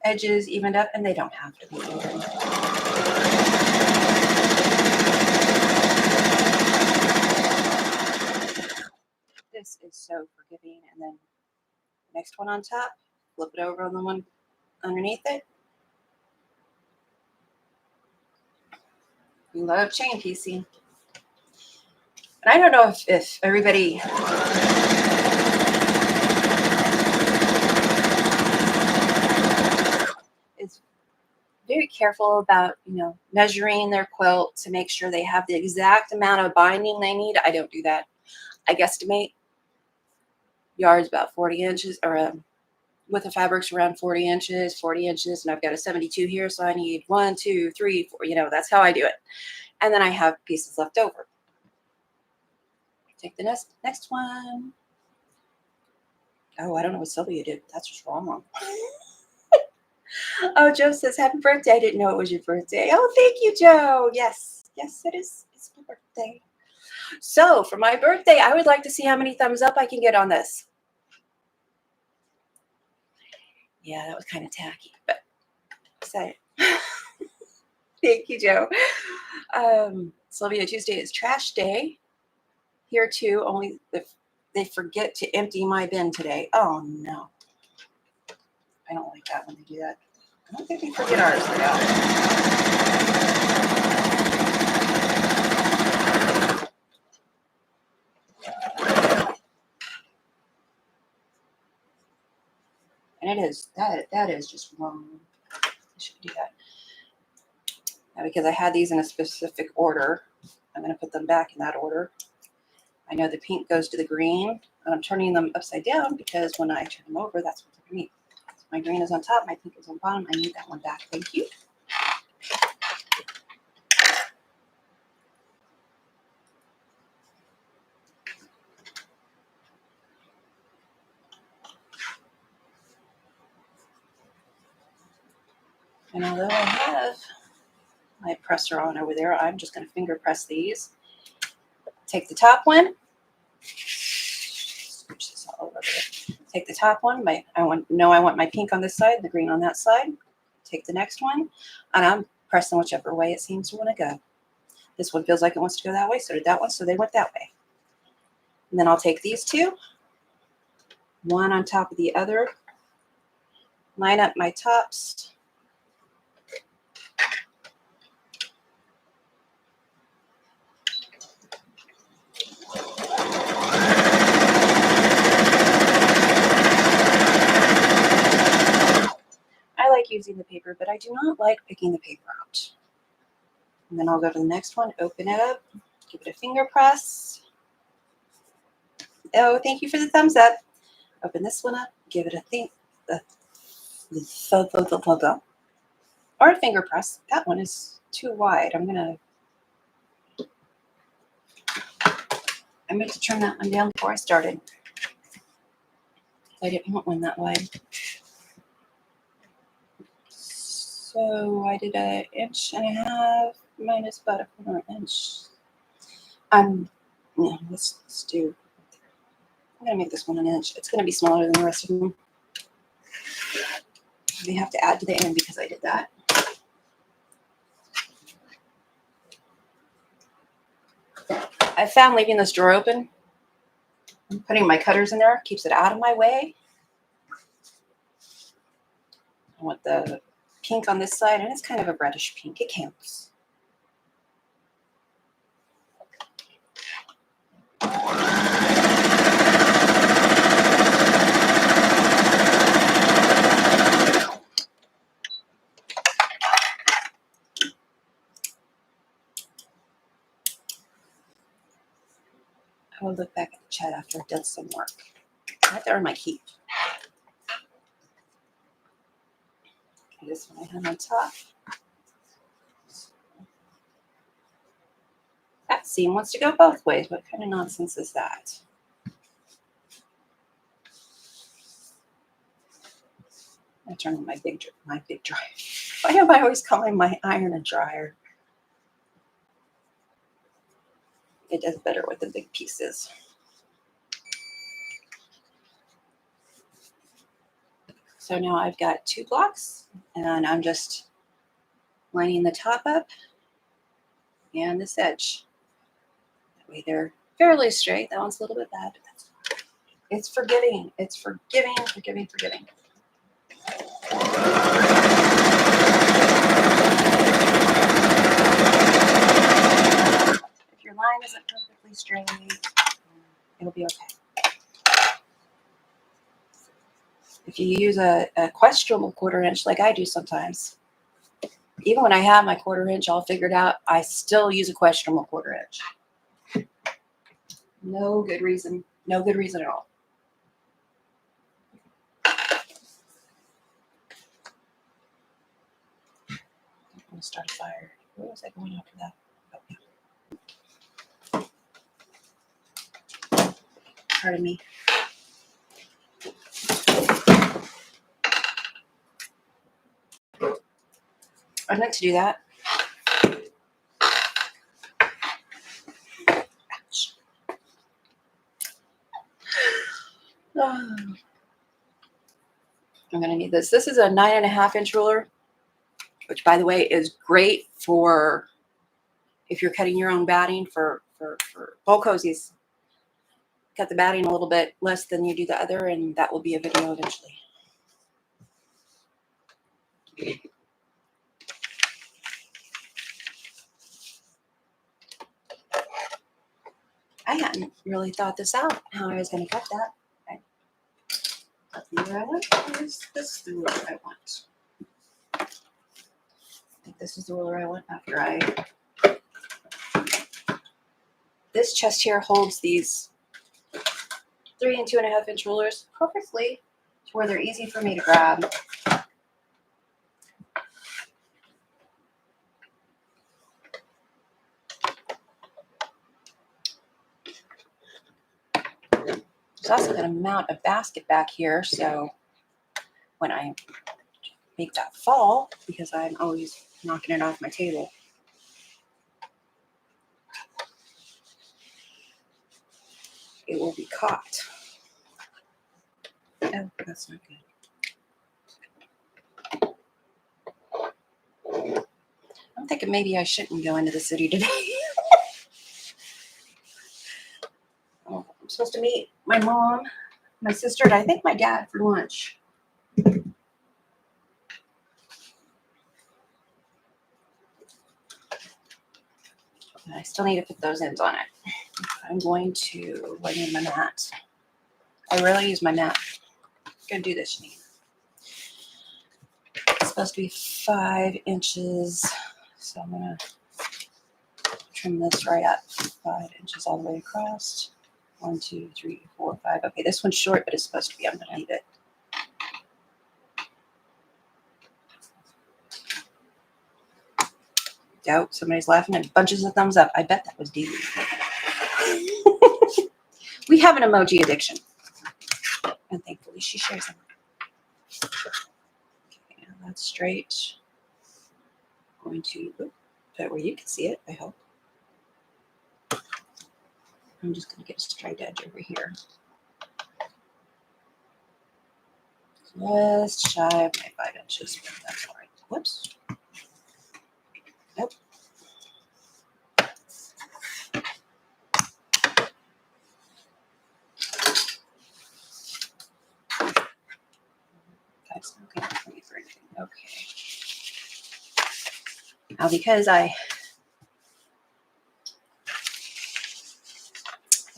Edges evened up, and they don't have to be even. This is so forgiving. And then the next one on top, flip it over on the one underneath it. We love chain piecing. And I don't know if everybody is very careful about, measuring their quilt to make sure they have the exact amount of binding they need. I don't do that. I guesstimate yards about 40 inches, or with the fabrics around 40 inches, and I've got a 72 here, so I need 1, 2, 3, 4. That's how I do it. And then I have pieces left over. Take the next one. Oh, I don't know what Sylvia did. That's just wrong. Oh, Joe says, happy birthday. I didn't know it was your birthday. Oh, thank you, Joe. Yes, it is. It's my birthday. So for my birthday, I would like to see how many thumbs up I can get on this. Yeah, that was kind of tacky, but excited. Thank you, Joe. Sylvia, Tuesday is trash day. Here too, only if they forget to empty my bin today. Oh no. I don't like that when they do that. I don't think they forget ours though. And it is, that is just wrong. I should do that. Now, because I had these in a specific order, I'm going to put them back in that order. I know the pink goes to the green, and I'm turning them upside down because when I turn them over, that's what they're going to need. So my green is on top, my pink is on bottom. I need that one back. Thank you. And although I have my presser on over there, I'm just going to finger press these. Take the top one. Switch this all over there. Take the top one. I want my pink on this side, the green on that side. Take the next one, and I'm pressing whichever way it seems to want to go. This one feels like it wants to go that way, so did that one, so they went that way. And then I'll take these two, one on top of the other, line up my tops. I like using the paper, but I do not like picking the paper out. And then I'll go to the next one, open it up, give it a finger press. Oh, thank you for the thumbs up. Open this one up, give it a or a finger press. That one is too wide. I meant to turn that one down before I started. I didn't want one that wide. So I did 1.5 inches minus about a 1/4 inch. Let's do. I'm gonna make this one 1 inch. It's gonna be smaller than the rest of them. They have to add to the end because I did that. I found leaving this drawer open, putting my cutters in there, keeps it out of my way. I want the pink on this side, and it's kind of a reddish pink. It counts. I will look back at the chat after I've done some work. Right there in my keep. Okay, this one I have on top. That seam wants to go both ways. What kind of nonsense is that? I turn on my big dryer. Why am I always calling my iron a dryer? It does better with the big pieces. So now I've got 2 blocks, and I'm just lining the top up and this edge. That way they're fairly straight. That one's a little bit bad, but that's fine. It's forgiving. It's forgiving. If your line isn't perfectly straight, if you use a questionable 1/4 inch like I do sometimes, even when I have my 1/4 inch all figured out, I still use a questionable 1/4 inch. No good reason. No good reason at all. I'm going to start a fire. Where was I going after that? Oh, pardon me. I meant to do that. Ouch. Oh. I'm going to need this. This is a 9.5 inch ruler, which, by the way, is great for if you're cutting your own batting for bowl cozies. Cut the batting a little bit less than you do the other, and that will be a video eventually. I hadn't really thought this out, how I was going to cut that. Okay. That's the ruler I want. This is the ruler I want. I think this is the ruler I want after I... This chest here holds these 3 and 2.5 inch rulers perfectly to where they're easy for me to grab. There's also going to mount a basket back here, so when I make that fall, because I'm always knocking it off my table, it will be caught. Oh, that's not good. I'm thinking maybe I shouldn't go into the city today. Oh, I'm supposed to meet my mom, my sister, and I think my dad for lunch. I still need to put those ends on it. I'm going to, I need my mat. I rarely use my mat. I'm going to do this, Shannon. It's supposed to be 5 inches, so I'm going to trim this right up 5 inches all the way across. 1, 2, 3, 4, 5. Okay, this one's short, but it's supposed to be underneath it. Oh, somebody's laughing and bunches of thumbs up. I bet that was Dee. We have an emoji addiction, and thankfully she shares them. Okay, now that's straight. I'm going to put it where you can see it, I hope. I'm just going to get a straight edge over here. Just shy of my 5 inches, but that's all right. Whoops. Nope. That's not going to for me for anything. Okay. Now, because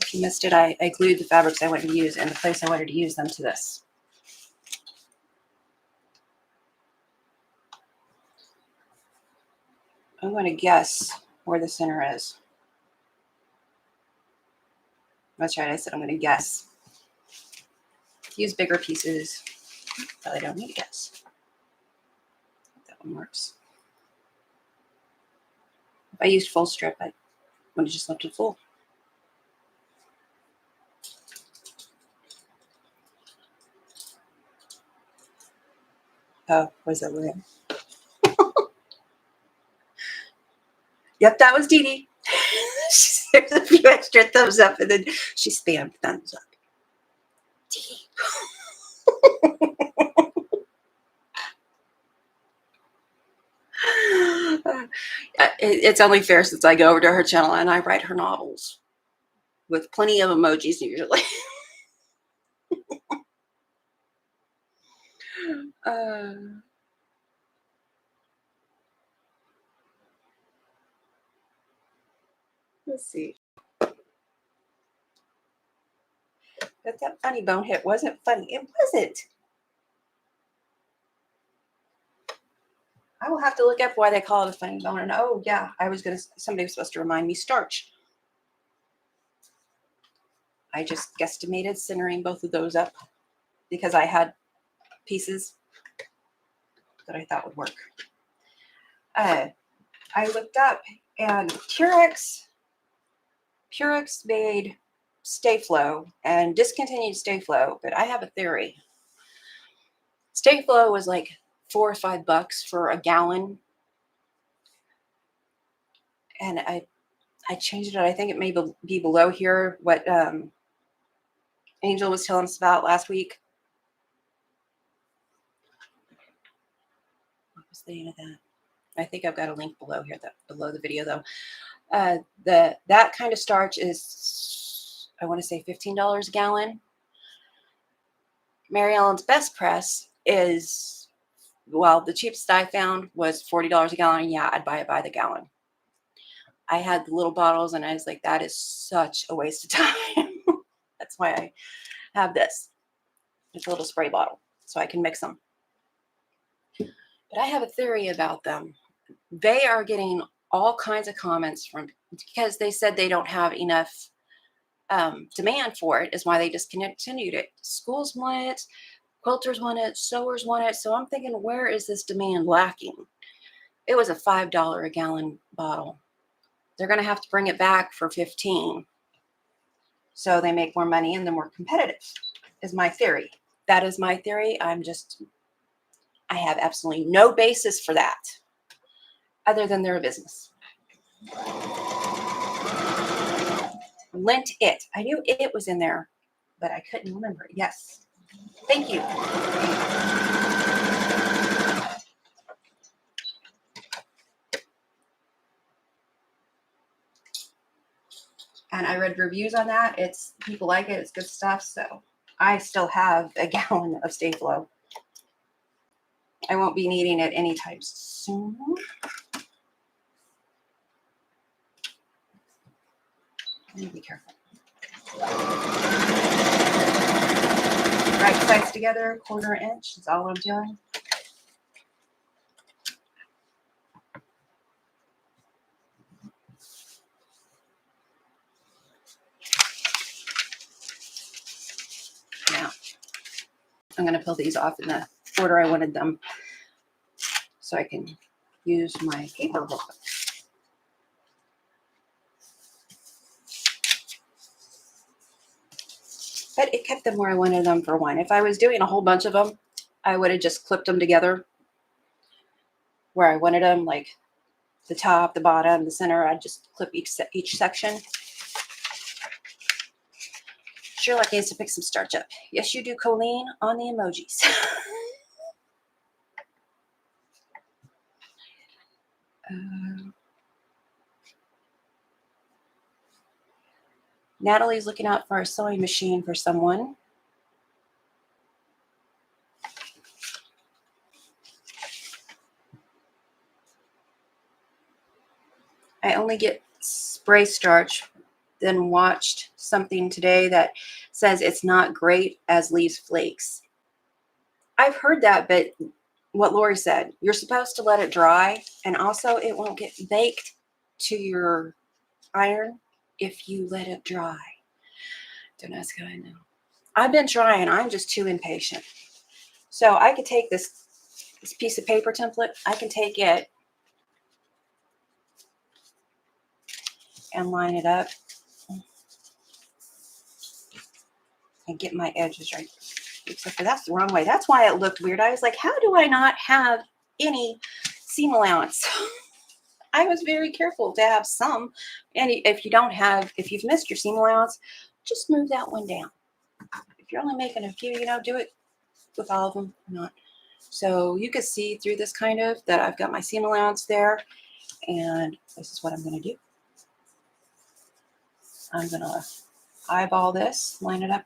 if you missed it, I glued the fabrics I wanted to use in the place I wanted to use them to this. I'm going to guess where the center is. That's right, I said I'm going to guess. Use bigger pieces, but I don't need to guess. That one works. If I used full strip, I would have just left it full. Oh, was that weird? Yep, that was Dee Dee. There's a few extra thumbs up, and then she spammed thumbs up. Dee Dee. It's only fair since I go over to her channel and I write her novels with plenty of emojis usually. Let's see. But that funny bone hit wasn't funny. It wasn't. I will have to look up why they call it a funny bone. And oh yeah, somebody was supposed to remind me starch. I just guesstimated centering both of those up because I had pieces that I thought would work. I looked up and Purex made Stay Flow and discontinued Stay Flow, but I have a theory. Stay Flow was like $4 or $5 for a gallon. And I changed it. I think it may be below here what Angel was telling us about last week. What was the name of that? I think I've got a link below here, below the video though. That kind of starch is, I want to say $15 a gallon. Mary Ellen's Best Press is, well, the cheapest I found was $40 a gallon. And yeah, I'd buy it by the gallon. I had the little bottles and I was like, that is such a waste of time. That's why I have this. It's a little spray bottle so I can mix them. But I have a theory about them. They are getting all kinds of comments because they said they don't have enough demand for it, is why they discontinued it. Schools want it, quilters want it, sewers want it. So I'm thinking, where is this demand lacking? It was a $5 a gallon bottle. They're going to have to bring it back for $15. So they make more money and they're more competitive, is my theory. That is my theory. I have absolutely no basis for that other than they're a business. Lent It. I knew it was in there, but I couldn't remember it. Yes. Thank you. And I read reviews on that. People like it. It's good stuff. So I still have a gallon of Stay Flow. I won't be needing it anytime soon. Let me be careful. Right sides together, 1/4 inch. That's all I'm doing. Now, I'm going to peel these off in the order I wanted them so I can use my paper real quick. But it kept them where I wanted them for one. If I was doing a whole bunch of them, I would have just clipped them together where I wanted them, like the top, the bottom, the center. I'd just clip each section. Sherlock needs to pick some starch up. Yes, you do, Coleen, on the emojis. Natalie's looking out for a sewing machine for someone. I only get spray starch, then watched something today that says it's not great as leaves flakes. I've heard that, but what Lori said, you're supposed to let it dry, and also it won't get baked to your iron if you let it dry. Don't ask how I know. I've been trying. I'm just too impatient. So I could take this piece of paper template. I can take it and line it up and get my edges right. Except for that's the wrong way. That's why it looked weird. I was like, how do I not have any seam allowance? I was very careful to have some. And if you've missed your seam allowance, just move that one down. If you're only making a few, do it with all of them or not. So you can see through this kind of that I've got my seam allowance there. And this is what I'm going to do. I'm going to eyeball this, line it up.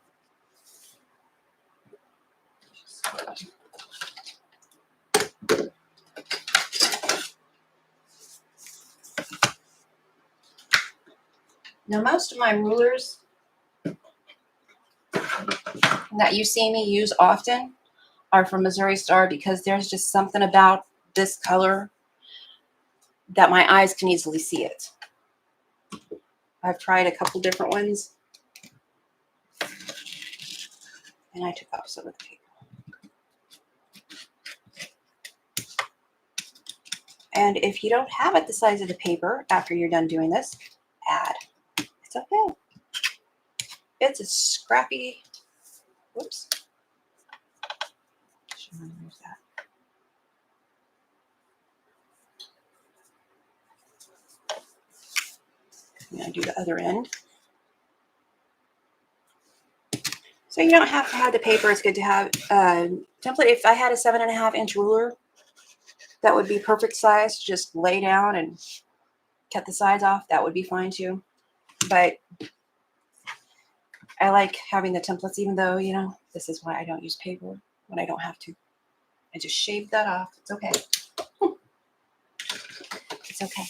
Now, most of my rulers that you see me use often are from Missouri Star because there's just something about this color that my eyes can easily see it. I've tried a couple different ones, and I took off some of the paper. And if you don't have it the size of the paper after you're done doing this, add. It's okay. It's a scrappy, whoops. There's that. I'm going to do the other end. So you don't have to have the paper. It's good to have a template. If I had a 7.5-inch ruler, that would be perfect size. Just lay down and cut the sides off. That would be fine too. But I like having the templates, even though, you know, this is why I don't use paper when I don't have to. I just shaved that off. It's okay. It's okay.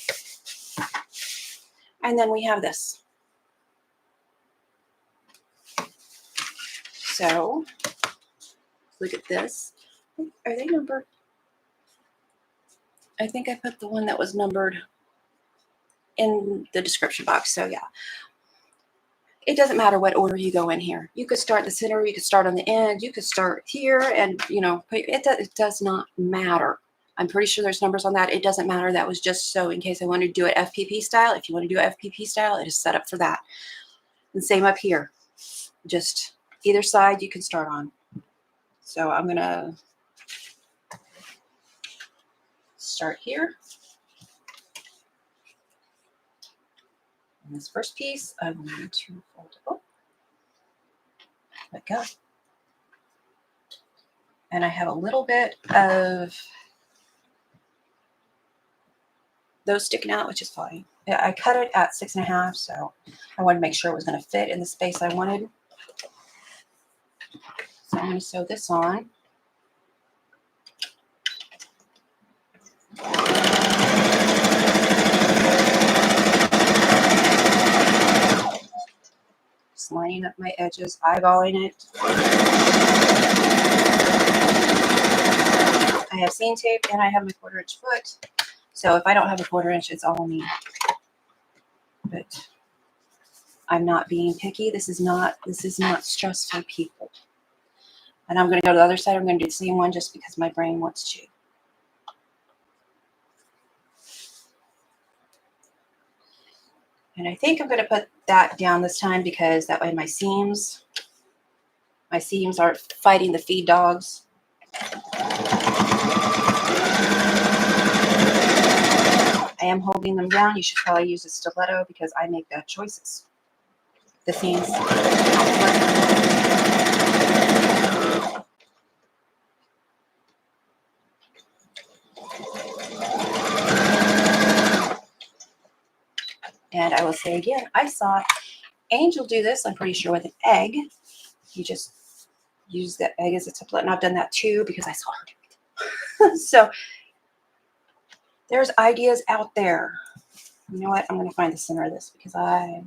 And then we have this. So look at this. Are they numbered? I think I put the one that was numbered in the description box. So yeah, it doesn't matter what order you go in here. You could start the center, you could start on the end, you could start here, and you know, it does not matter. I'm pretty sure there's numbers on that. It doesn't matter. That was just so in case I wanted to do it FPP style. If you want to do it FPP style, it is set up for that. And same up here. Just either side you can start on. So I'm gonna start here. And this first piece, I'm going to fold it up. Let go. And I have a little bit of those sticking out, which is fine. I cut it at 6.5, so I wanted to make sure it was going to fit in the space I wanted. So I'm going to sew this on. Just lining up my edges, eyeballing it. I have seam tape and I have my 1/4-inch foot. So if I don't have a 1/4-inch, it's all me. But I'm not being picky. This is not stressful, people. And I'm going to go to the other side. I'm going to do the same one just because my brain wants to. And I think I'm going to put that down this time because that way my seams aren't fighting the feed dogs. I am holding them down. You should probably use a stiletto because I make bad choices. The seams. And I will say again, I saw Angel do this, I'm pretty sure, with an egg. You just use the egg as a template, and I've done that too because I saw her do it. So there's ideas out there. You know what? I'm going to find the center of this because I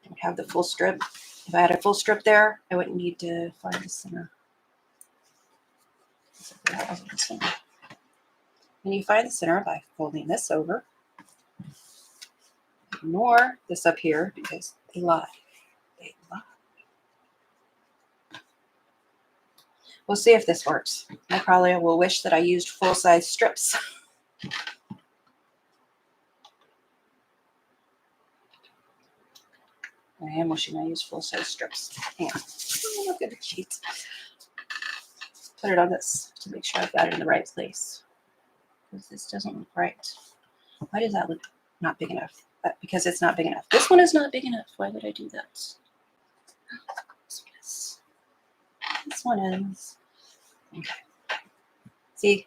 don't have the full strip. If I had a full strip there, I wouldn't need to find the center. And you find the center by folding this over. Ignore this up here because they lie. They lie. We'll see if this works. I probably will wish that I used full-size strips. I am wishing I used full-size strips. Hang on. Oh, look at the sheets. Put it on this to make sure I've got it in the right place. Because this doesn't look right. Why does that look not big enough? Because it's not big enough. This one is not big enough. Why would I do that? This one is. This one is. Okay. See,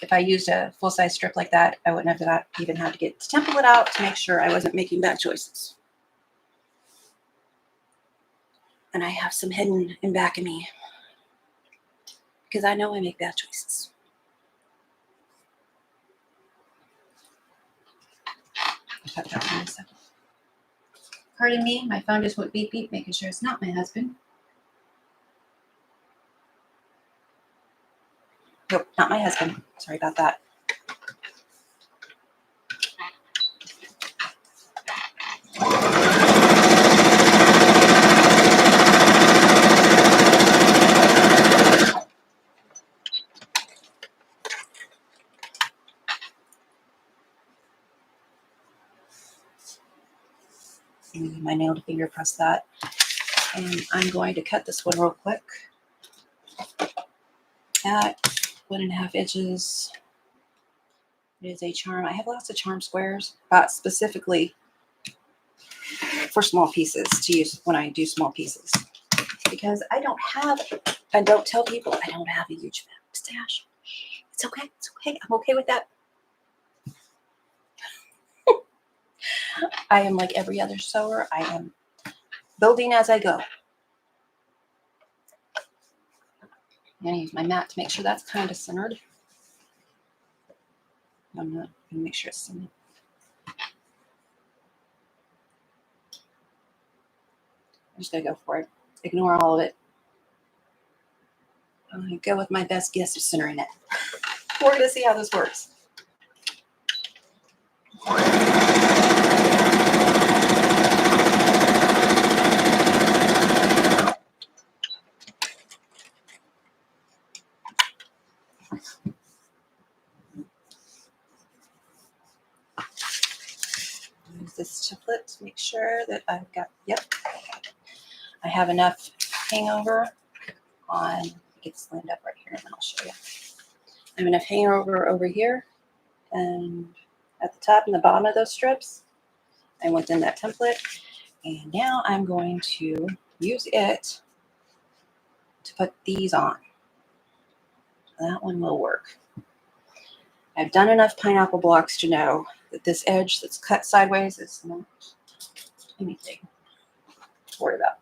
if I used a full-size strip like that, I wouldn't have even had to get the template out to make sure I wasn't making bad choices. And I have some hidden in back of me because I know I make bad choices. I'll cut that one in a second. Pardon me, my phone just went beep beep, making sure it's not my husband. Nope, not my husband. Sorry about that. Use my nail to finger press that. And I'm going to cut this one real quick at 1.5 inches. It is a charm. I have lots of charm squares, specifically for small pieces to use when I do small pieces. Because I don't have, and don't tell people I don't have a huge stash. It's okay. It's okay. I'm okay with that. I am like every other sewer. I am building as I go. I'm going to use my mat to make sure that's kind of centered. I'm not going to make sure it's centered. I'm just going to go for it. Ignore all of it. I'm going to go with my best guess of centering it. We're going to see how this works. Use this template to make sure that I've got, yep, I have enough hangover on, get this lined up right here and then I'll show you. I have enough hangover over here and at the top and the bottom of those strips. I went in that template and now I'm going to use it to put these on. That one will work. I've done enough pineapple blocks to know that this edge that's cut sideways is not anything to worry about.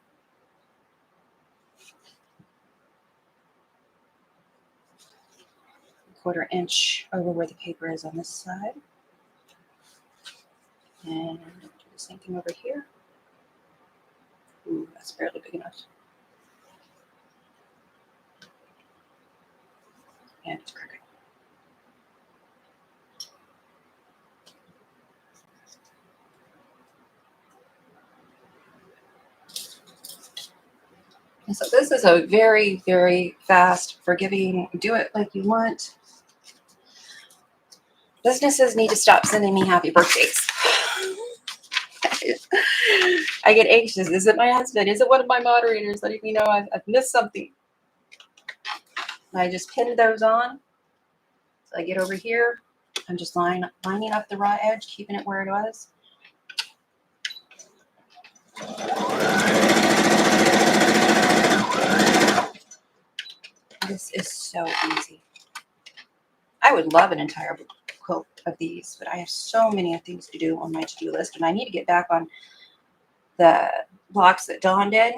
Quarter inch over where the paper is on this side. And do the same thing over here. Ooh, that's barely big enough. And it's crooked. And so this is a very, very fast, forgiving, do it like you want. Businesses need to stop sending me happy birthdays. I get anxious. Is it my husband? Is it one of my moderators letting me know I've missed something? I just pinned those on. So I get over here. I'm just lining up the raw edge, keeping it where it was. This is so easy. I would love an entire quilt of these, but I have so many things to do on my to-do list, and I need to get back on the blocks that Dawn did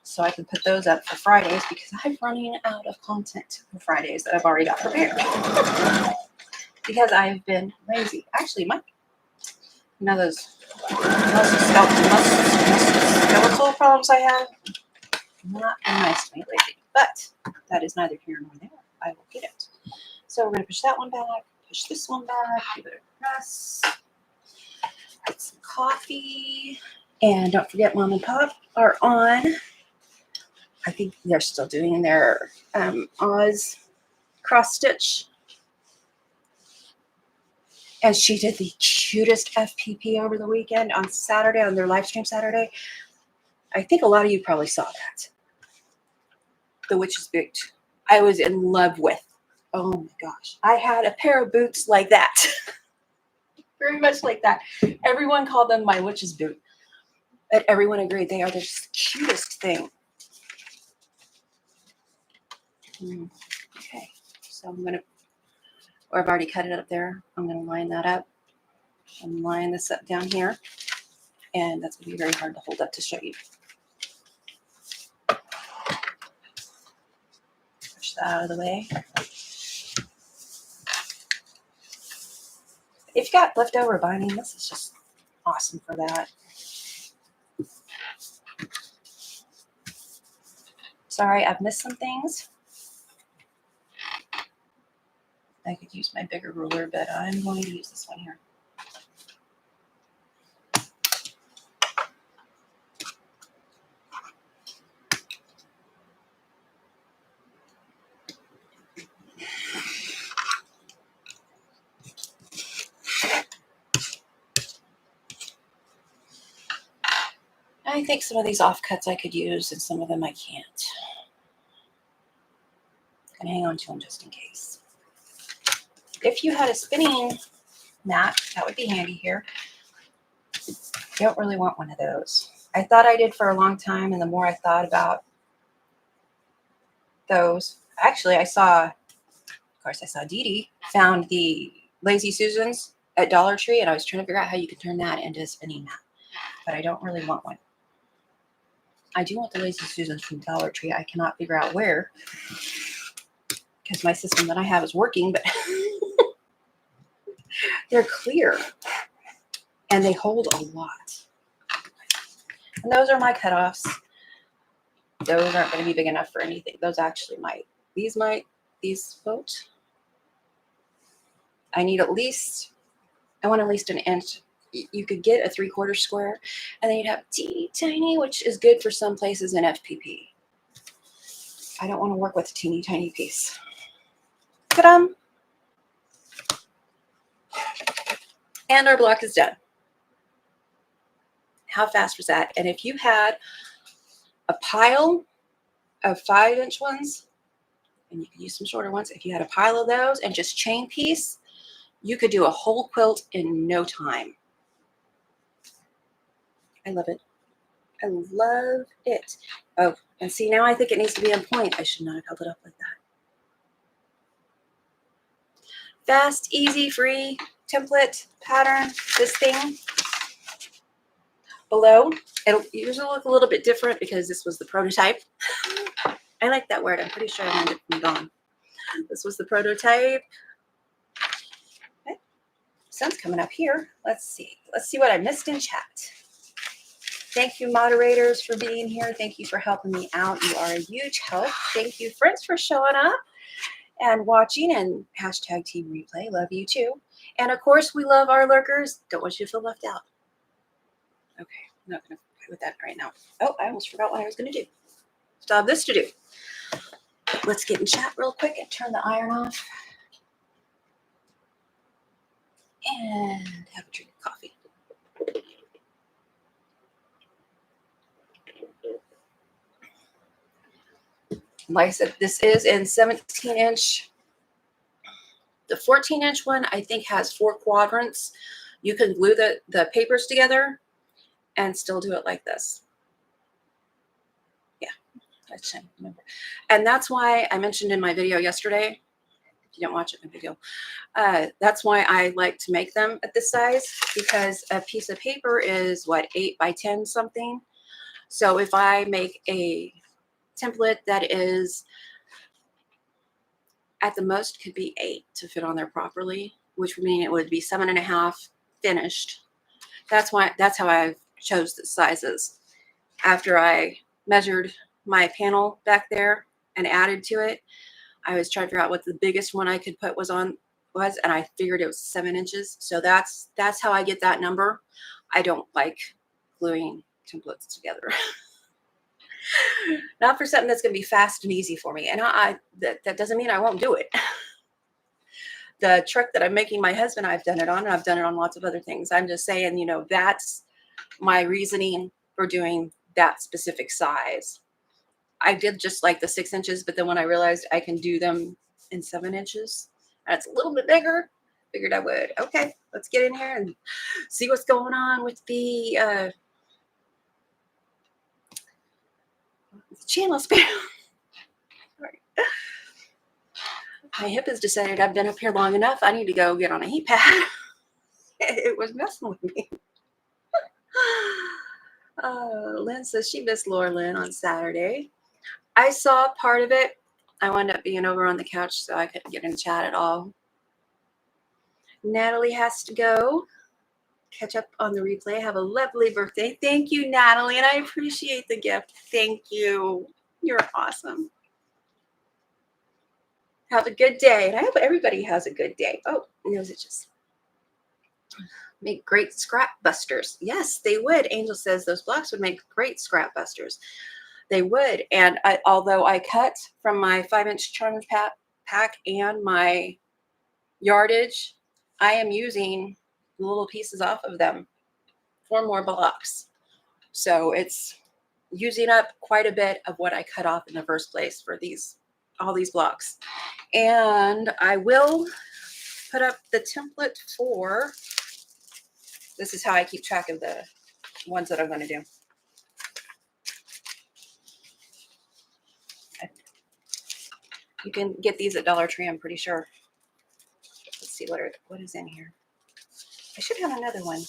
so I can put those up for Fridays because I'm running out of content for Fridays that I've already got prepared because I've been lazy. Actually, those skeletal problems I have not been nice to me lately, but that is neither here nor there. I will get it. So we're going to push that one back, push this one back, give it a press, get some coffee, and don't forget Mom and Pop are on. I think they're still doing their Oz cross stitch. And she did the cutest FPP over the weekend on Saturday, on their live stream Saturday. I think a lot of you probably saw that. The Witch's Boot. I was in love with. Oh my gosh. I had a pair of boots like that. Very much like that. Everyone called them my Witch's Boot. And everyone agreed they are the cutest thing. Okay. So I'm going to, or I've already cut it up there. I'm going to line that up and line this up down here. And that's going to be very hard to hold up to show you. Push that out of the way. If you've got leftover binding, this is just awesome for that. Sorry, I've missed some things. I could use my bigger ruler, but I'm going to use this one here. I think some of these offcuts I could use, and some of them I can't. I'm gonna hang on to them just in case. If you had a spinning mat, that would be handy here. Don't really want one of those. I thought I did for a long time, and the more I thought about those, actually I saw Dee Dee found the Lazy Susans at Dollar Tree, and I was trying to figure out how you could turn that into a spinning mat, but I don't really want one. I do want the Lazy Susans from Dollar Tree. I cannot figure out where, because my system that I have is working, but they're clear and they hold a lot. And those are my cutoffs. Those aren't going to be big enough for anything. Those actually might. These won't. I need at least, I want at least an inch. You could get a 3/4 square, and then you'd have teeny tiny, which is good for some places in FPP. I don't want to work with a teeny tiny piece. Ta-da! And our block is done. How fast was that? And if you had a pile of 5-inch ones, and you could use some shorter ones, if you had a pile of those and just chain piece, you could do a whole quilt in no time. I love it. I love it. Oh, and see, now I think it needs to be on point. I should not have held it up like that. Fast, easy, free template pattern. This thing below, it'll usually look a little bit different because this was the prototype. I like that word. I'm pretty sure I learned it from Dawn. This was the prototype. Okay. Sun's coming up here. Let's see. Let's see what I missed in chat. Thank you, moderators, for being here. Thank you for helping me out. You are a huge help. Thank you, friends, for showing up and watching, and hashtag team replay. Love you too. And of course, we love our lurkers. Don't want you to feel left out. Okay, I'm not going to play with that right now. Oh, I almost forgot what I was going to do. Still have this to do. Let's get in chat real quick and turn the iron off. And have a drink of coffee. Like I said, this is in 17-inch. The 14-inch one, I think, has 4 quadrants. You can glue the papers together and still do it like this. Yeah, I can't remember. And that's why I mentioned in my video yesterday, if you didn't watch it in the video, that's why I like to make them at this size, because a piece of paper is, what, 8 by 10 something? So if I make a template that is at the most could be 8 to fit on there properly, which would mean it would be 7.5 finished. That's how I chose the sizes. After I measured my panel back there and added to it, I was trying to figure out what the biggest one I could put was, and I figured it was 7 inches. So that's how I get that number. I don't like gluing templates together. Not for something that's going to be fast and easy for me. And that doesn't mean I won't do it. The truck that I'm making my husband, I've done it on, and I've done it on lots of other things. I'm just saying, you know, that's my reasoning for doing that specific size. I did just like the 6 inches, but then when I realized I can do them in 7 inches, and it's a little bit bigger, figured I would. Okay, let's get in here and see what's going on with the channel span. My hip has decided I've been up here long enough. I need to go get on a heat pad. It was messing with me. Lynn says she missed Laura Lynn on Saturday. I saw part of it. I wound up being over on the couch, so I couldn't get in chat at all. Natalie has to go. Catch up on the replay. Have a lovely birthday. Thank you, Natalie, and I appreciate the gift. Thank you. You're awesome. Have a good day. And I hope everybody has a good day. Oh, knows it just make great scrap busters. Yes, they would. Angel says those blocks would make great scrap busters. They would. And although I cut from my 5-inch charge pack and my yardage, I am using the little pieces off of them for more blocks. So it's using up quite a bit of what I cut off in the first place for all these blocks. And I will put up the template for, this is how I keep track of the ones that I'm going to do. You can get these at Dollar Tree, I'm pretty sure. Let's see what is in here. I should have another one.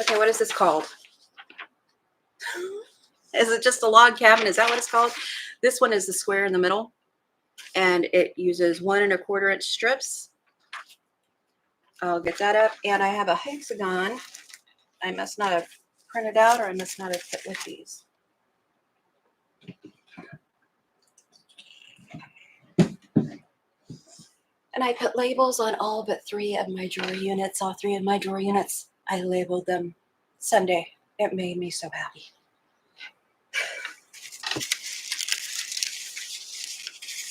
Okay, what is this called? Is it just a log cabin? Is that what it's called? This one is the square in the middle, and it uses 1 1/4 inch strips. I'll get that up, and I have a hexagon. I must not have printed out, or I must not have put with these. And I put labels on all but 3 of my drawer units. All 3 of my drawer units, I labeled them Sunday. It made me so happy.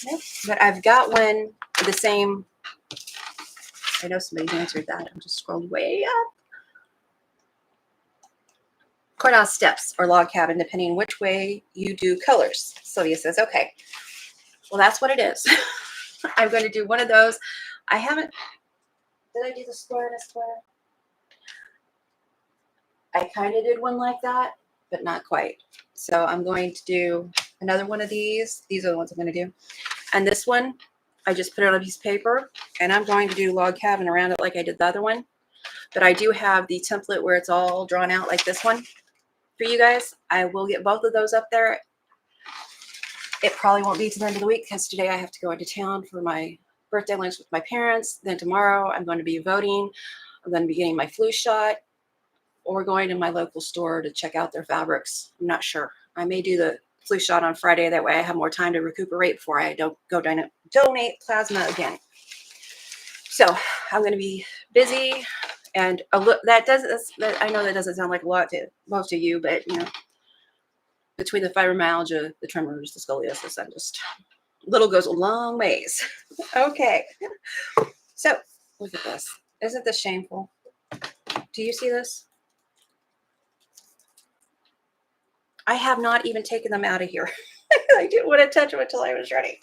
Nope. But I've got one the same. I know somebody's answered that. I'm just scrolling way up. Courthouse steps or log cabin, depending which way you do colors. Sylvia says, okay. Well, that's what it is. I'm going to do one of those. I haven't. Did I do the square and a square? I kind of did one like that, but not quite. So I'm going to do another one of these. These are the ones I'm going to do. And this one, I just put it on a piece of paper, and I'm going to do log cabin around it like I did the other one. But I do have the template where it's all drawn out like this one for you guys. I will get both of those up there. It probably won't be to the end of the week because today I have to go into town for my birthday lunch with my parents. Then tomorrow I'm going to be voting. I'm going to be getting my flu shot or going to my local store to check out their fabrics. I'm not sure. I may do the flu shot on Friday. That way I have more time to recuperate before I don't go donate plasma again. So I'm going to be busy. And I know that doesn't sound like a lot to most of you, but you know, between the fibromyalgia, the tremors, the scoliosis, I'm just, little goes a long ways. Okay. So look at this. Isn't this shameful? Do you see this? I have not even taken them out of here. I didn't want to touch them until I was ready.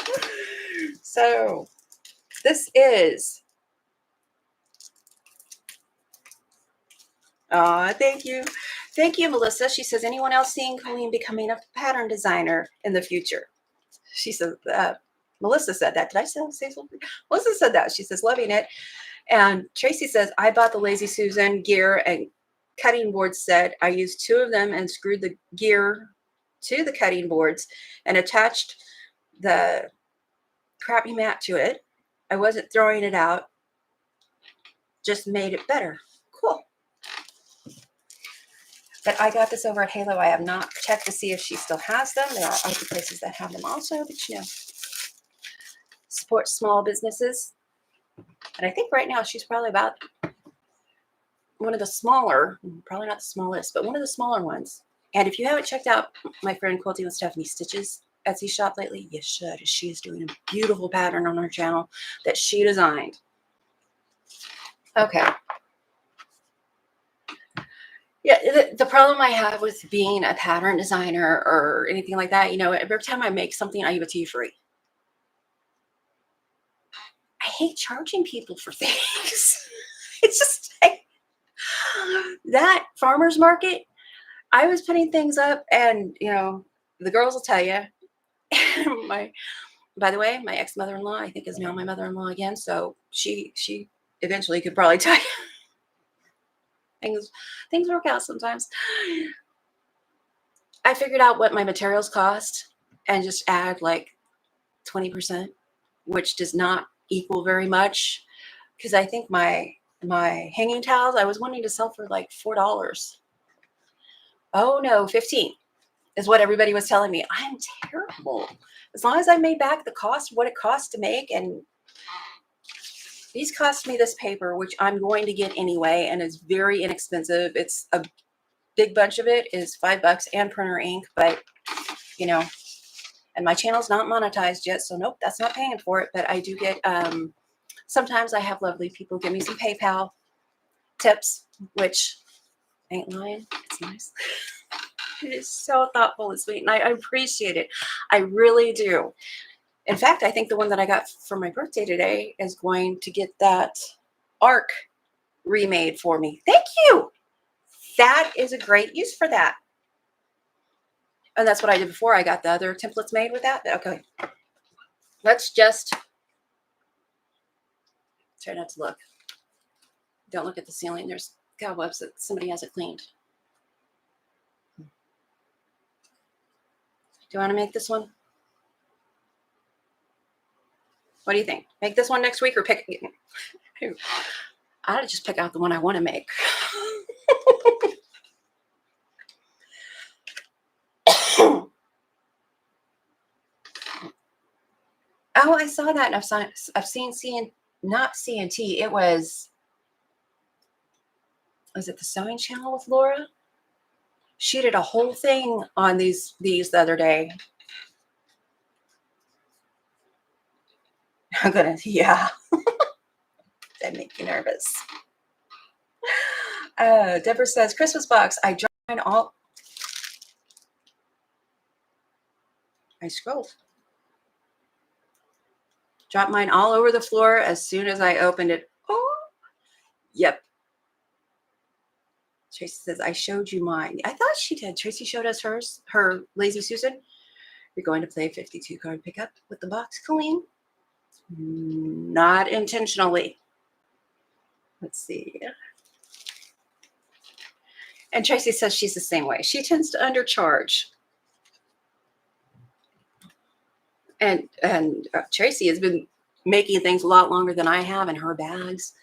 So this is, thank you. Thank you, Melissa. She says, anyone else seeing Coleen becoming a pattern designer in the future? She says, Melissa said that. Did I say something? Melissa said that. She says, loving it. And Tracy says, I bought the Lazy Susan gear and cutting board set. I used 2 of them and screwed the gear to the cutting boards and attached the crappy mat to it. I wasn't throwing it out, just made it better. Cool. But I got this over at Halo. I have not checked to see if she still has them. There are other places that have them also, but you know, support small businesses. And I think right now she's probably about one of the smaller, probably not the smallest, but one of the smaller ones. And if you haven't checked out my friend Quilting with Stephanie Stitch's Etsy shop lately, you should. She is doing a beautiful pattern on her channel that she designed. Okay. Yeah, the problem I have with being a pattern designer or anything like that, you know, every time I make something, I give it to you free. I hate charging people for things. It's just like that farmer's market. I was putting things up, and you know, the girls will tell you. By the way, my ex-mother-in-law, I think, is now my mother-in-law again. So she eventually could probably tell you. Things work out sometimes. I figured out what my materials cost and just add like 20%, which does not equal very much. Because I think my hanging towels, I was wanting to sell for like $4. Oh no, 15. is what everybody was telling me. I'm terrible. As long as I made back the cost, what it costs to make, and these cost me this paper, which I'm going to get anyway, and it's very inexpensive. It's a big bunch of it is $5 and printer ink, but you know, and my channel's not monetized yet, so nope, that's not paying for it. But I do get, sometimes I have lovely people give me some PayPal tips, which ain't lying. It's nice. It is so thoughtful and sweet, and I appreciate it. I really do. In fact, I think the one that I got for my birthday today is going to get that arc remade for me. Thank you. That is a great use for that. And that's what I did before. I got the other templates made with that. Okay. Let's just try not to look. Don't look at the ceiling. There's cobwebs that somebody hasn't cleaned. Do you want to make this one? What do you think? Make this one next week or pick? I ought to just pick out the one I want to make. Oh, I saw that. And I've seen not CNT. It was it the sewing channel with Laura? She did a whole thing on these the other day. I'm gonna, yeah. That make you nervous. Deborah says, Christmas box. I joined all. I scrolled. Dropped mine all over the floor as soon as I opened it. Oh, yep. Tracy says, I showed you mine. I thought she did. Tracy showed us hers, her Lazy Susan. You're going to play 52 card pickup with the box, Coleen? Not intentionally. Let's see. And Tracy says she's the same way. She tends to undercharge. And Tracy has been making things a lot longer than I have in her bags.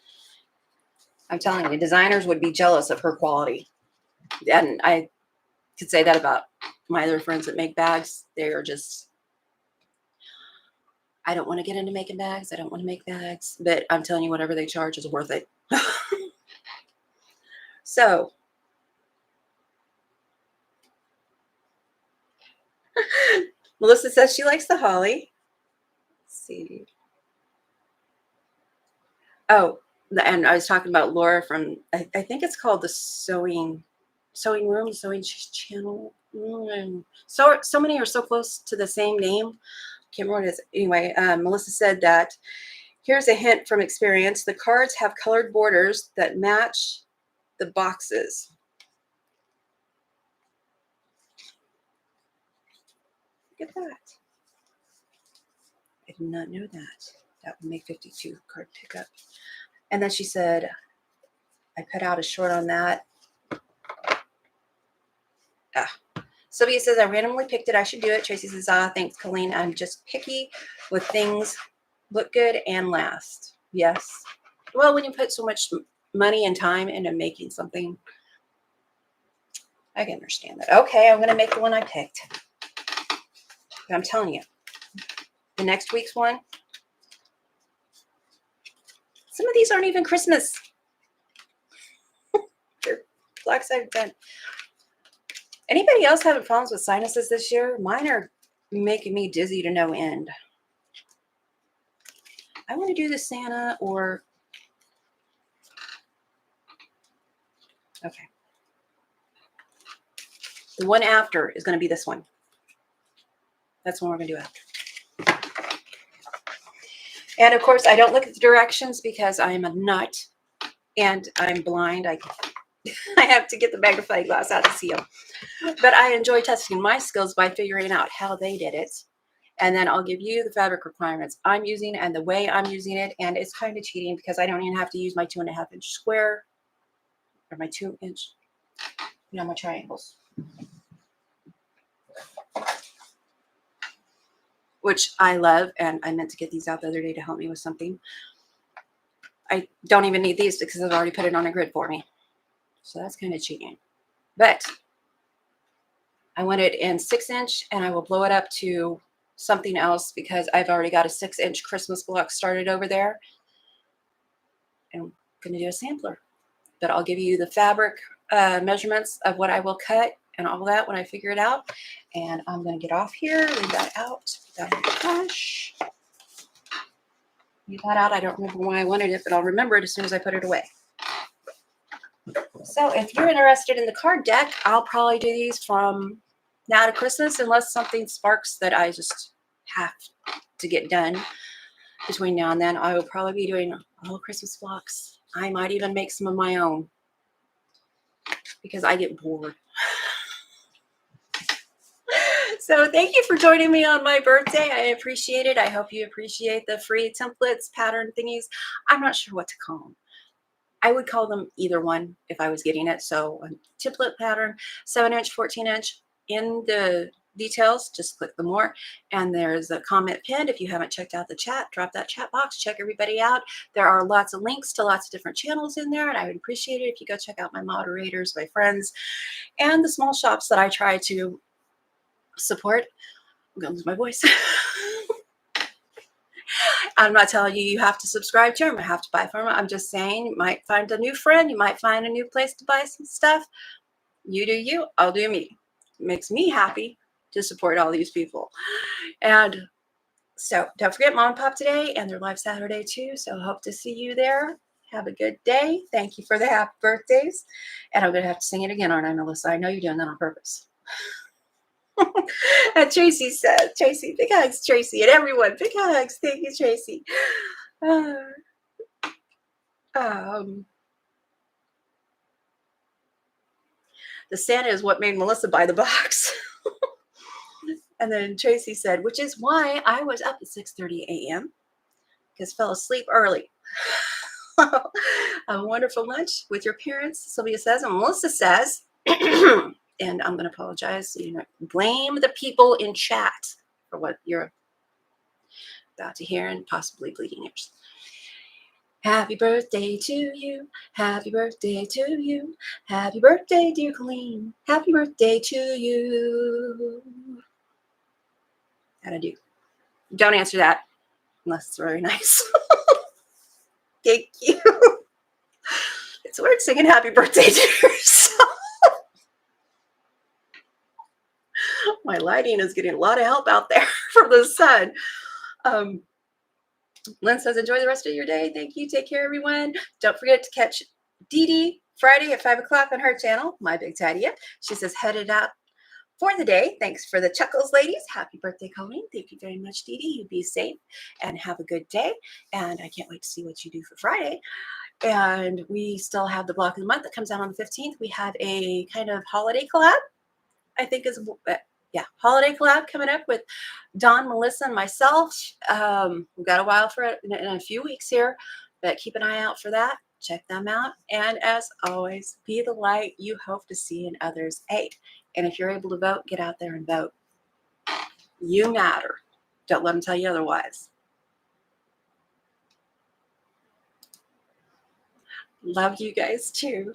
I'm telling you, designers would be jealous of her quality. And I could say that about my other friends that make bags. They are just, I don't want to get into making bags. I don't want to make bags. But I'm telling you, whatever they charge is worth it. So, Melissa says she likes the holly. Let's see. Oh, and I was talking about Laura from, I think it's called the Sewing Room, Sewing Channel. So many are so close to the same name. Can't remember what it is. Anyway, Melissa said that here's a hint from experience. The cards have colored borders that match the boxes. Look at that. I did not know that. That would make 52 card pickup. And then she said, I put out a short on that. Sylvia says, I randomly picked it. I should do it. Tracy says, thanks, Coleen. I'm just picky with things look good and last. Yes. Well, when you put so much money and time into making something, I can understand that. Okay, I'm going to make the one I picked. But I'm telling you, the next week's one, some of these aren't even Christmas. They're Black Side Ben. Anybody else having problems with sinuses this year? Mine are making me dizzy to no end. I want to do the Santa or... Okay. The one after is going to be this one. That's what we're going to do after. And of course, I don't look at the directions because I'm a nut and I'm blind. I have to get the magnifying glass out to see them. But I enjoy testing my skills by figuring out how they did it. And then I'll give you the fabric requirements I'm using and the way I'm using it. And it's kind of cheating because I don't even have to use my 2.5 inch square or my 2 inch, my triangles. Which I love, and I meant to get these out the other day to help me with something. I don't even need these because I've already put it on a grid for me. So that's kind of cheating. But I want it in 6-inch, and I will blow it up to something else because I've already got a 6-inch Christmas block started over there. And I'm going to do a sampler. But I'll give you the fabric measurements of what I will cut and all that when I figure it out. And I'm going to get off here, leave that out, put that in the trash. Leave that out. I don't remember why I wanted it, but I'll remember it as soon as I put it away. So if you're interested in the card deck, I'll probably do these from now to Christmas unless something sparks that I just have to get done between now and then. I will probably be doing all Christmas blocks. I might even make some of my own because I get bored. So thank you for joining me on my birthday. I appreciate it. I hope you appreciate the free templates, pattern thingies. I'm not sure what to call them. I would call them either one if I was getting it. So a template pattern, 7-inch, 14-inch. In the details, just click the more. And there's a comment pinned. If you haven't checked out the chat, drop that chat box, check everybody out. There are lots of links to lots of different channels in there. And I would appreciate it if you go check out my moderators, my friends, and the small shops that I try to support. I'm going to lose my voice. I'm not telling you you have to subscribe to them. I have to buy from them. I'm just saying you might find a new friend. You might find a new place to buy some stuff. You do you. I'll do me. It makes me happy to support all these people. And so don't forget Mom and Pop today and their live Saturday too. So hope to see you there. Have a good day. Thank you for the happy birthdays. And I'm going to have to sing it again, aren't I, Melissa? I know you're doing that on purpose. And Tracy said, Tracy, big hugs, Tracy, and everyone, big hugs. Thank you, Tracy. The Santa is what made Melissa buy the box. And then Tracy said, which is why I was up at 6:30 a.m. because fell asleep early. A wonderful lunch with your parents, Sylvia says, and Melissa says, and I'm going to apologize. You know, blame the people in chat for what you're about to hear and possibly bleeding ears. Happy birthday to you. Happy birthday to you. Happy birthday, dear Coleen. Happy birthday to you. How'd I do? Don't answer that unless it's very nice. Thank you. It's weird singing happy birthday to yourself. My lighting is getting a lot of help out there from the sun. Lynn says, enjoy the rest of your day. Thank you. Take care, everyone. Don't forget to catch Dee Dee Friday at 5 o'clock on her channel, My Big Tidy Up. She says, headed out for the day. Thanks for the chuckles, ladies. Happy birthday, Coleen. Thank you very much, Dee Dee. You be safe and have a good day. And I can't wait to see what you do for Friday. And we still have the block of the month that comes out on the 15th. We have a kind of holiday collab, I think is, holiday collab coming up with Dawn, Melissa, and myself. We've got a while for it in a few weeks here, but keep an eye out for that. Check them out. And as always, be the light you hope to see in others. Hey, and if you're able to vote, get out there and vote. You matter. Don't let them tell you otherwise. Love you guys too.